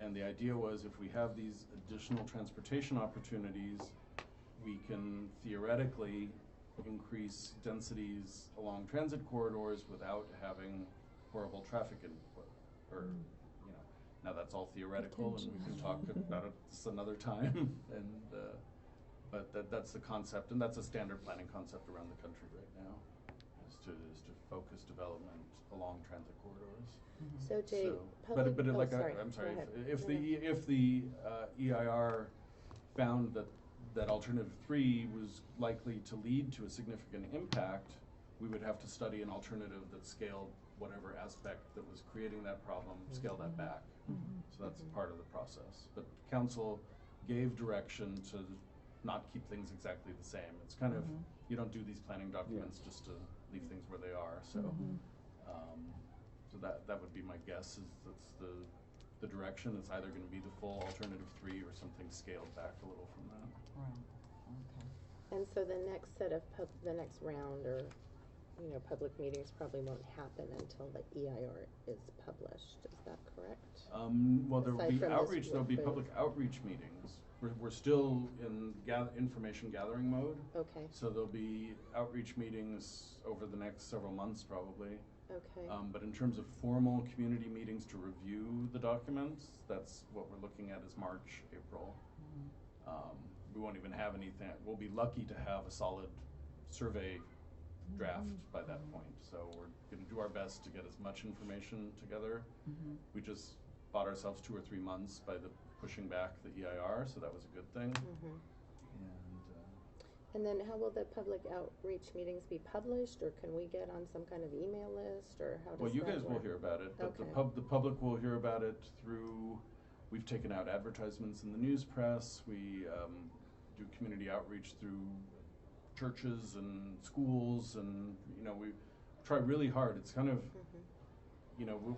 And the idea was if we have these additional transportation opportunities, we can theoretically increase densities along transit corridors without having horrible traffic input. Or, you know, now that's all theoretical and we can talk about it some other time. And, but that's the concept, and that's a standard planning concept around the country right now, is to focus development along transit corridors. So Jay, So, public, but oh, like, sorry. I'm sorry, Go ahead. if No, the EIR found that alternative 3 was likely to lead to a significant impact, we would have to study an alternative that scaled whatever aspect that was creating that problem, scale that back. So that's part of the process. But council gave direction to not keep things exactly the same. It's kind of, you don't do these planning documents just to leave things where they are, so. So that would be my guess, is that's the direction. It's either gonna be the full alternative 3 or something scaled back a little from that. Right, okay. And so the next set of the next round or, public meetings probably won't happen until the EIR is published, is that correct? Well, there will Aside be from this outreach, there'll be work public outreach meetings. We're still in information gathering mode. Okay, So there'll be outreach meetings over the next several months probably. okay. But in terms of formal community meetings to review the documents, that's what we're looking at is March, April. We won't even have anything, we'll be lucky to have a solid survey draft by that point. So we're gonna do our best to get as much information together. We just bought ourselves 2 or 3 months by the pushing back the EIR, so that was a good thing. And then how will the public outreach meetings be published, or can we get on some kind of email list, or how does that Well, you guys will work? hear about it, but Okay. the public will hear about it through, we've taken out advertisements in the news press, we do community outreach through churches and schools, and, we try really hard. It's kind of,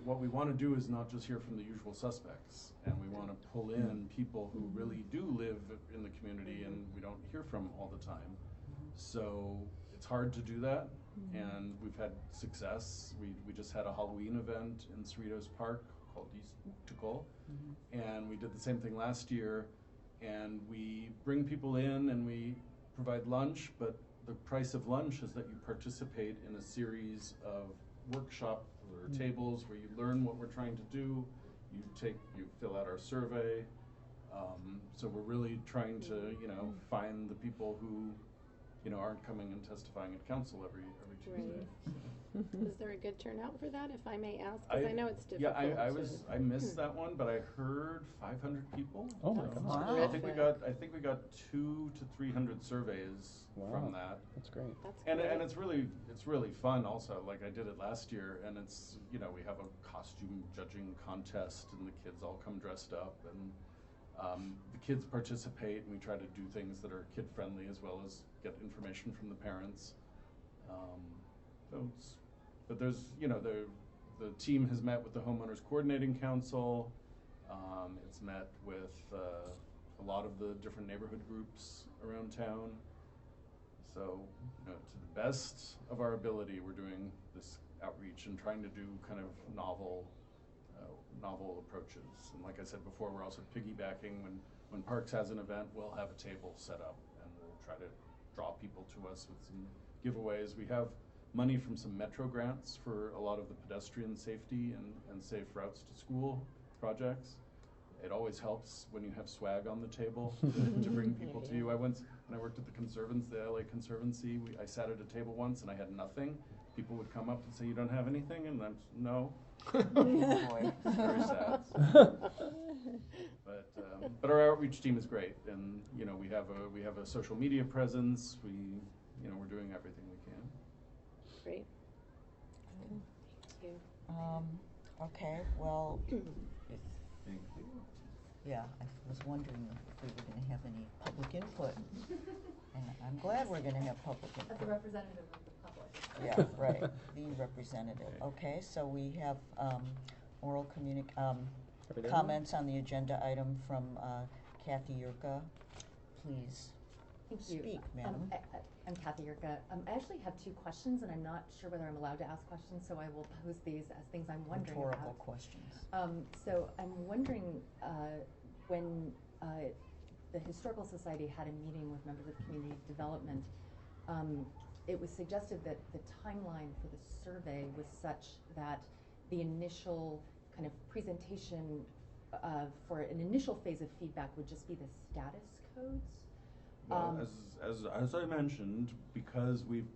what we want to do is not just hear from the usual suspects, and we want to pull in people who really do live in the community and we don't hear from all the time. So it's hard to do that, and we've had success. We just had a Halloween event in Cerritos Park called East Tukol, and we did the same thing last year, and we bring people in and we provide lunch, but the price of lunch is that you participate in a series of workshop or tables where you learn what we're trying to do, you fill out our survey. So we're really trying to, find the people who, aren't coming and testifying at council every Tuesday. Is there a good turnout for that, if I may ask? Because I know it's difficult. Yeah, I missed that one, but I heard 500 people. Oh my That's gosh. Wow. I think we got 200 to 300 surveys from that. That's great. That's And great. it's really fun also. Like I did it last year, and it's, we have a costume judging contest, and the kids all come dressed up, and the kids participate, and we try to do things that are kid friendly as well as get information from the parents. But there's, the team has met with the Homeowners Coordinating Council. It's met with a lot of the different neighborhood groups around town. So, to the best of our ability, we're doing this outreach and trying to do kind of novel approaches. And like I said before, we're also piggybacking. When Parks has an event, we'll have a table set up, and we'll try to draw people to us with some giveaways. We have money from some Metro grants for a lot of the pedestrian safety and safe routes to school projects. It always helps when you have swag on the table to bring people to you. I When I worked at the LA Conservancy, I sat at a table once and I had nothing. People would come up and say, "You don't have anything?" And I'm, "No." Boy. It's very sad. But our outreach team is great, and you know we have a social media presence. We're doing everything we can. Great. Thank you. Okay, well, Thank you. yeah, I was wondering if we were gonna have any public input. And I'm glad we're gonna have public As a input. representative of the public. Yeah, right, the representative. Okay, so we have oral comments on the agenda item from Kathy Yurka. Please Thank you. speak, madam. I'm Kathy Yurka. I actually have two questions, and I'm not sure whether I'm allowed to ask questions, so I will pose these as things I'm wondering Rhetorical about. questions. So I'm wondering when the Historical Society had a meeting with members of community development, it was suggested that the timeline for the survey was such that the initial kind of presentation for an initial phase of feedback would just be the status codes. Well, as I mentioned, because we've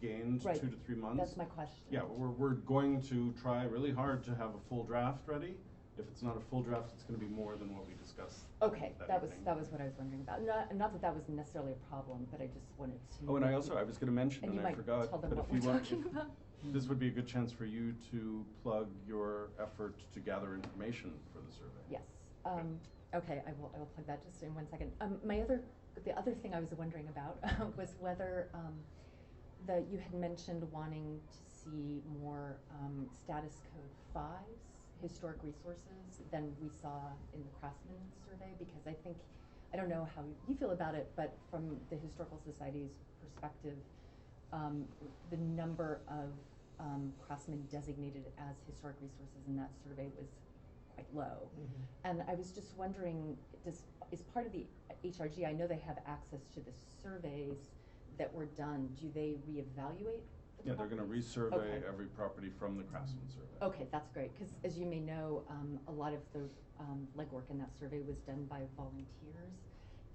gained Right. 2 to 3 months. That's my question. Yeah, we're going to try really hard to have a full draft ready. If it's not a full draft, it's going to be more than what we discussed. Okay, that was evening. what I was wondering about. Not that that was necessarily a problem, but I just wanted to. Oh, and I was going to mention, And and you I might forgot, tell them but what if you we're want, talking about. this would be a good chance for you to plug your effort to gather information for the survey. Yes. Okay, I will plug that just in 1 second. The other thing I was wondering about was whether you had mentioned wanting to see more status code 5s, historic resources, than we saw in the Craftsman survey, because I don't know how you feel about it, but from the Historical Society's perspective, the number of craftsmen designated as historic resources in that survey was quite low. Mhm. And I was just wondering, is part of the HRG, I know they have access to the surveys that were done, do they reevaluate the Yeah, they're going to properties? resurvey Okay. every property from the Craftsman survey. Okay, that's great, because as you may know, a lot of the legwork in that survey was done by volunteers,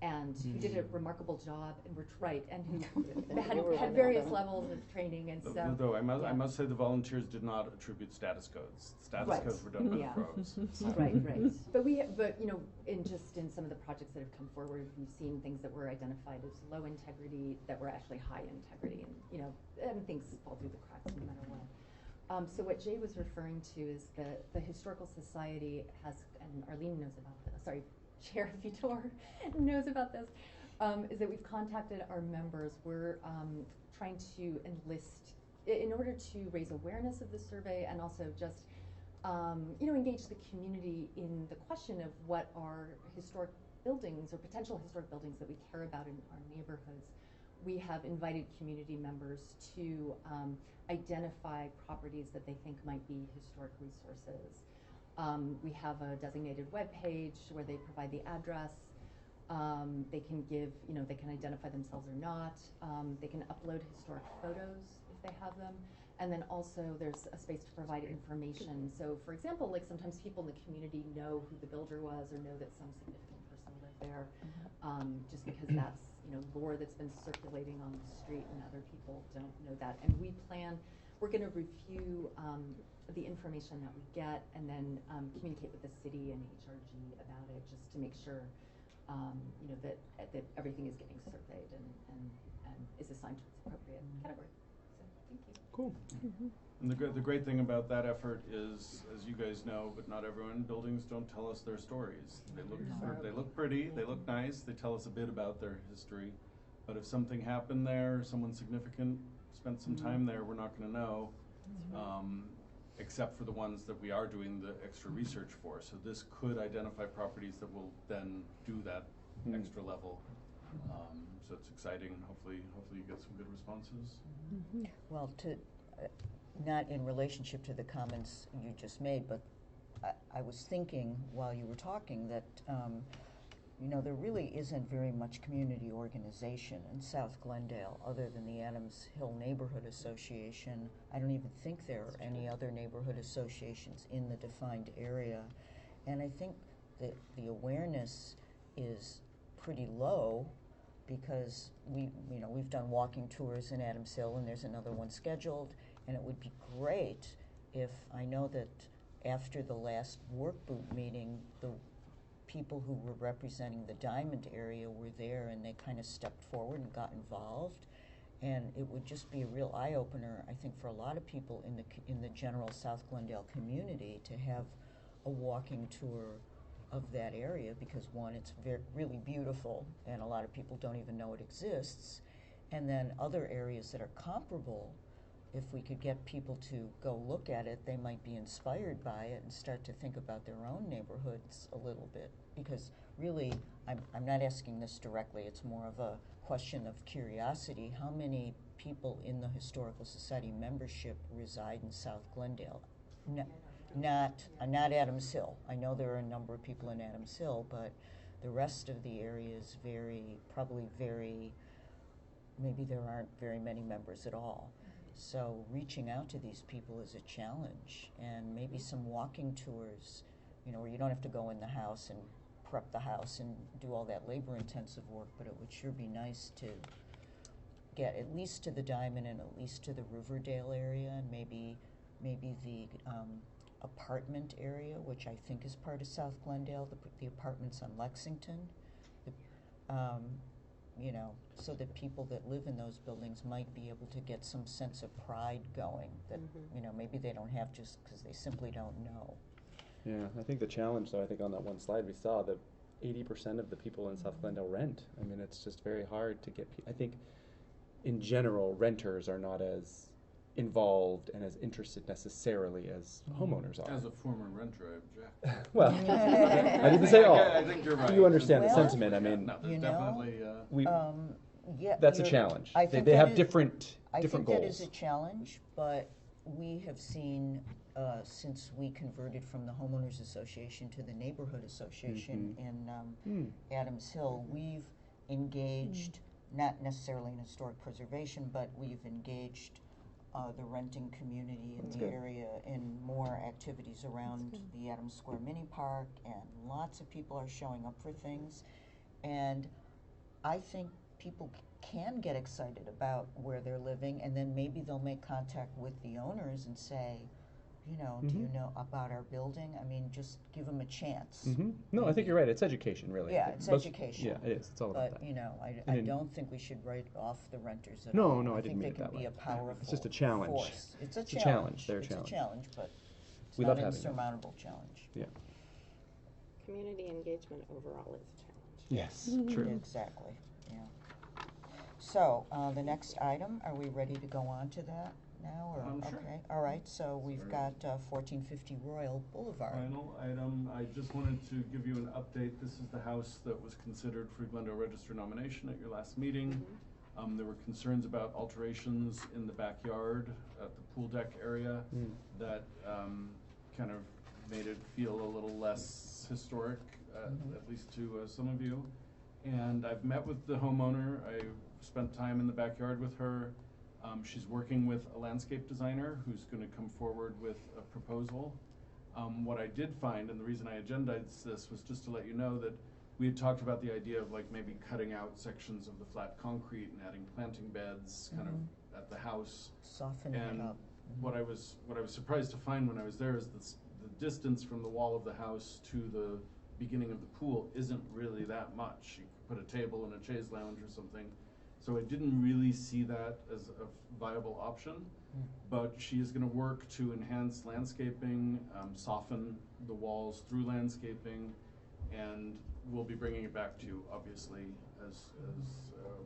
and who did a remarkable job, and were right, and who You were one had of various them. levels of training, and so. Though I yeah. must say the volunteers did not attribute status codes. Status Right. codes were done by Yeah. the pros. Right. But you know, in some of the projects that have come forward, we've seen things that were identified as low integrity that were actually high integrity, and things fall through the cracks no matter what. So what Jay was referring to is the Historical Society has, and Arlene knows about this. Sorry, Chair Vitor knows about this. Is that we've contacted our members. We're trying to enlist in order to raise awareness of the survey, and also just engage the community in the question of what are historic buildings or potential historic buildings that we care about in our neighborhoods. We have invited community members to identify properties that they think might be historic resources. We have a designated web page where they provide the address. They can give, they can identify themselves or not. They can upload historic photos if they have them. And then also there's a space to provide information. So for example, like sometimes people in the community know who the builder was or know that some significant person lived there, just because that's, lore that's been circulating on the street and other people don't know that. And we're gonna review the information that we get and then communicate with the city and HRG about it, just to make sure that everything is getting surveyed and is assigned to its appropriate category. So thank you. Cool. And the great thing about that effort is, as you guys know, but not everyone, buildings don't tell us their stories. They look pretty, they look nice, they tell us a bit about their history. But if something happened there, someone significant spent some time there, we're not going to know, except for the ones that we are doing the extra research for. So this could identify properties that will then do that extra level. So it's exciting. Hopefully you get some good responses. Well, not in relationship to the comments you just made, but I was thinking while you were talking that, there really isn't very much community organization in South Glendale other than the Adams Hill Neighborhood Association. I don't even think there are any other neighborhood associations in the defined area. And I think that the awareness is pretty low because we've done walking tours in Adams Hill, and there's another one scheduled, and it would be great if, I know that after the last work boot meeting, the people who were representing the Diamond area were there, and they kind of stepped forward and got involved, and it would just be a real eye-opener, I think, for a lot of people in the general South Glendale community to have a walking tour of that area, because one, it's really beautiful, and a lot of people don't even know it exists, and then other areas that are comparable, if we could get people to go look at it, they might be inspired by it and start to think about their own neighborhoods a little bit, because really, I'm not asking this directly, it's more of a question of curiosity. How many people in the Historical Society membership reside in South Glendale? Not Adams Hill. I know there are a number of people in Adams Hill, but the rest of the area is maybe there aren't very many members at all. So reaching out to these people is a challenge, and maybe some walking tours, where you don't have to go in the house and prep the house and do all that labor-intensive work, but it would sure be nice to get at least to the Diamond and at least to the Riverdale area, and maybe the apartment area, which I think is part of South Glendale, the apartments on Lexington, so that people that live in those buildings might be able to get some sense of pride going, that, maybe they don't have just because they simply don't know. Yeah, I think the challenge, though, I think on that one slide we saw that 80% of the people in South Glendale rent. I mean, it's just very hard to get I think, in general, renters are not as involved and as interested necessarily as homeowners are. As a former renter, I object. Well, I didn't say all. I think you're right. You understand the Well, sentiment. I mean, no, there's definitely. that's a challenge. I think they have that different I think goals. that is a challenge, but we have seen, since we converted from the Homeowners Association to the Neighborhood Association in Adams Hill, we've engaged, not necessarily in historic preservation, but we've engaged the renting community in the area in more activities around the Adams Square Mini Park, and lots of people are showing up for things. And I think people can get excited about where they're living, and then maybe they'll make contact with the owners and say, do you know about our building? I mean, just give them a chance. No, I think you're right. It's education, really. Yeah, it's education. Yeah, it is. It's all about But, that. I don't think we should write off the renters at No, all. no, I didn't mean it that think they way. can be a powerful It's just a challenge. force. It's a It's a challenge. They're a It's challenge. a challenge, but it's We not love an having them. insurmountable challenge. Yeah. Community engagement overall is a challenge. Yes, true. Exactly, yeah. So, the next item, are we ready to go on to that now, or? Sure. Okay, all right, so we've got 1450 Royal Boulevard. Final item, I just wanted to give you an update. This is the house that was considered for Glendale Register nomination at your last meeting. There were concerns about alterations in the backyard at the pool deck area that kind of made it feel a little less historic, at least to some of you. And I've met with the homeowner. I spent time in the backyard with her. She's working with a landscape designer who's going to come forward with a proposal. What I did find, and the reason I agendized this, was just to let you know that we had talked about the idea of like maybe cutting out sections of the flat concrete and adding planting beds kind of at the house. Soften it up. What I was surprised to find when I was there is the distance from the wall of the house to the beginning of the pool isn't really that much. You could put a table and a chaise lounge or something. So I didn't really see that as a viable option, but she is going to work to enhance landscaping, soften the walls through landscaping, and we'll be bringing it back to you, obviously, as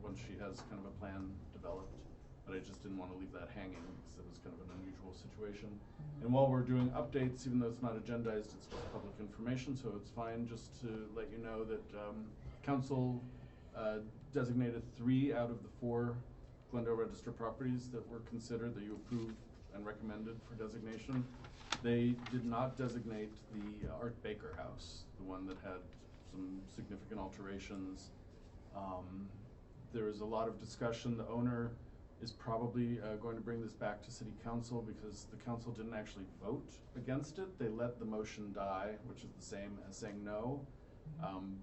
once she has kind of a plan developed. But I just didn't want to leave that hanging because it was kind of an unusual situation. And while we're doing updates, even though it's not agendized, it's just public information, so it's fine just to let you know that council designated 3 out of the 4 Glendale Register properties that were considered, that you approved and recommended for designation. They did not designate the Art Baker house, the one that had some significant alterations. There was a lot of discussion. The owner is probably going to bring this back to City Council because the council didn't actually vote against it. They let the motion die, which is the same as saying no.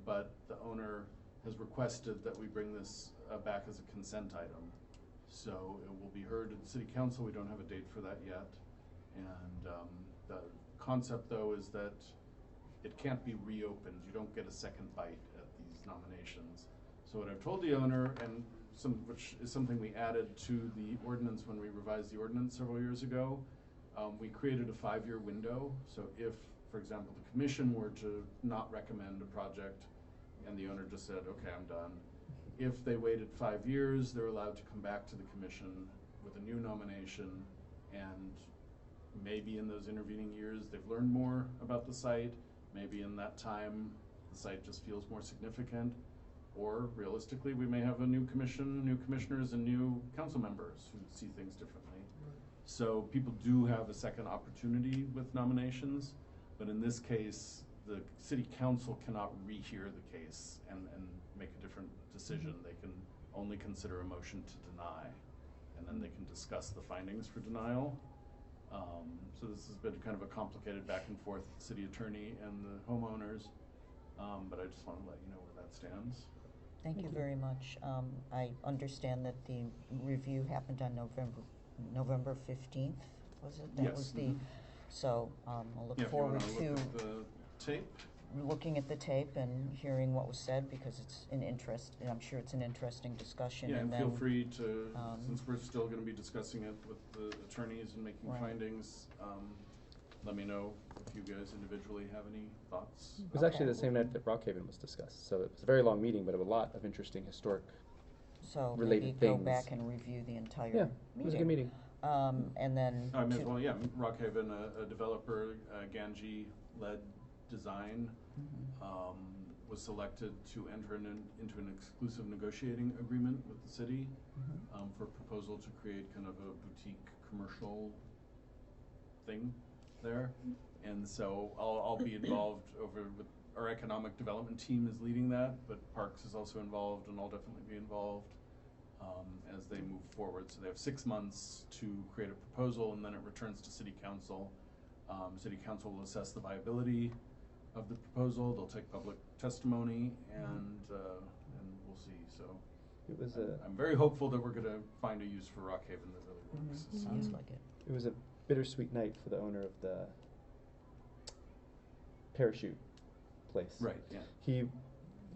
But the owner has requested that we bring this back as a consent item. So it will be heard at the city council. We don't have a date for that yet. And the concept, though, is that it can't be reopened. You don't get a second bite at these nominations. So what I've told the owner, and which is something we added to the ordinance when we revised the ordinance several years ago, we created a 5-year window. So if, for example, the commission were to not recommend a project and the owner just said, okay, I'm done, if they waited 5 years, they're allowed to come back to the commission with a new nomination, and maybe in those intervening years they've learned more about the site. Maybe in that time the site just feels more significant, or realistically we may have a new commission, new commissioners, and new council members who see things differently. So people do have a second opportunity with nominations, but in this case the city council cannot rehear the case and make a different decision. They can only consider a motion to deny, and then they can discuss the findings for denial. So this has been kind of a complicated back and forth with the city attorney and the homeowners, but I just want to let you know where that stands. Thank you very much. I understand that the review happened on November 15th, was it? That Yes. was the, so I'll look Yeah, if you forward want to to look at the tape. looking at the tape and hearing what was said, because it's an interest, and I'm sure it's an interesting discussion. Yeah, and then, feel free to, um, since we're still going to be discussing it with the attorneys and making Right. findings, let me know if you guys individually have any thoughts. It was actually the same night that Rockhaven was discussed, so it was a very long meeting, but a lot of interesting historic. So related maybe go things. back and review the entire Yeah, it was a good meeting. And then I mean, to- well, yeah, Rockhaven, a developer, Ganji-led design, was selected to enter into an exclusive negotiating agreement with the city for a proposal to create kind of a boutique commercial thing there. And so I'll be involved with our economic development team is leading that, but Parks is also involved, and I'll definitely be involved as they move forward. So they have 6 months to create a proposal, and then it returns to City Council. City Council will assess the viability of the proposal. They'll take public testimony, and we'll see. So It was I'm very hopeful that we're going to find a use for Rockhaven that really works. Sounds like it. It was a bittersweet night for the owner of the parachute place. Right. Yeah. He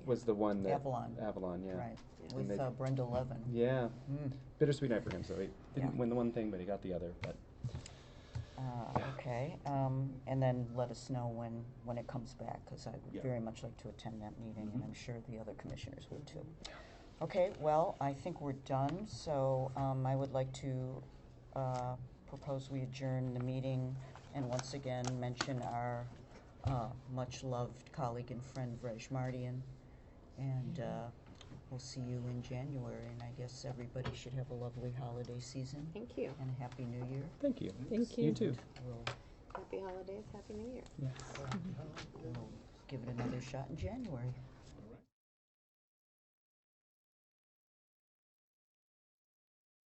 was the one that Avalon. yeah. Right, And with they- Brenda Levin. Yeah, Mm. bittersweet night for him. So he didn't Yeah. win the one thing, but he got the other. But Okay, and then let us know when it comes back, because I would Yeah. very much like to attend that meeting, and Mhm. I'm sure the other commissioners would too. Okay, well, I think we're done, so I would like to propose we adjourn the meeting, and once again mention our much-loved colleague and friend, Vrej Mardian, and we'll see you in January, and I guess everybody should have a lovely holiday season Thank you. and a Happy New Year. thank you. Thank You you. too. We'll Happy holidays, Happy New Year. Yes. We'll give it another shot in January.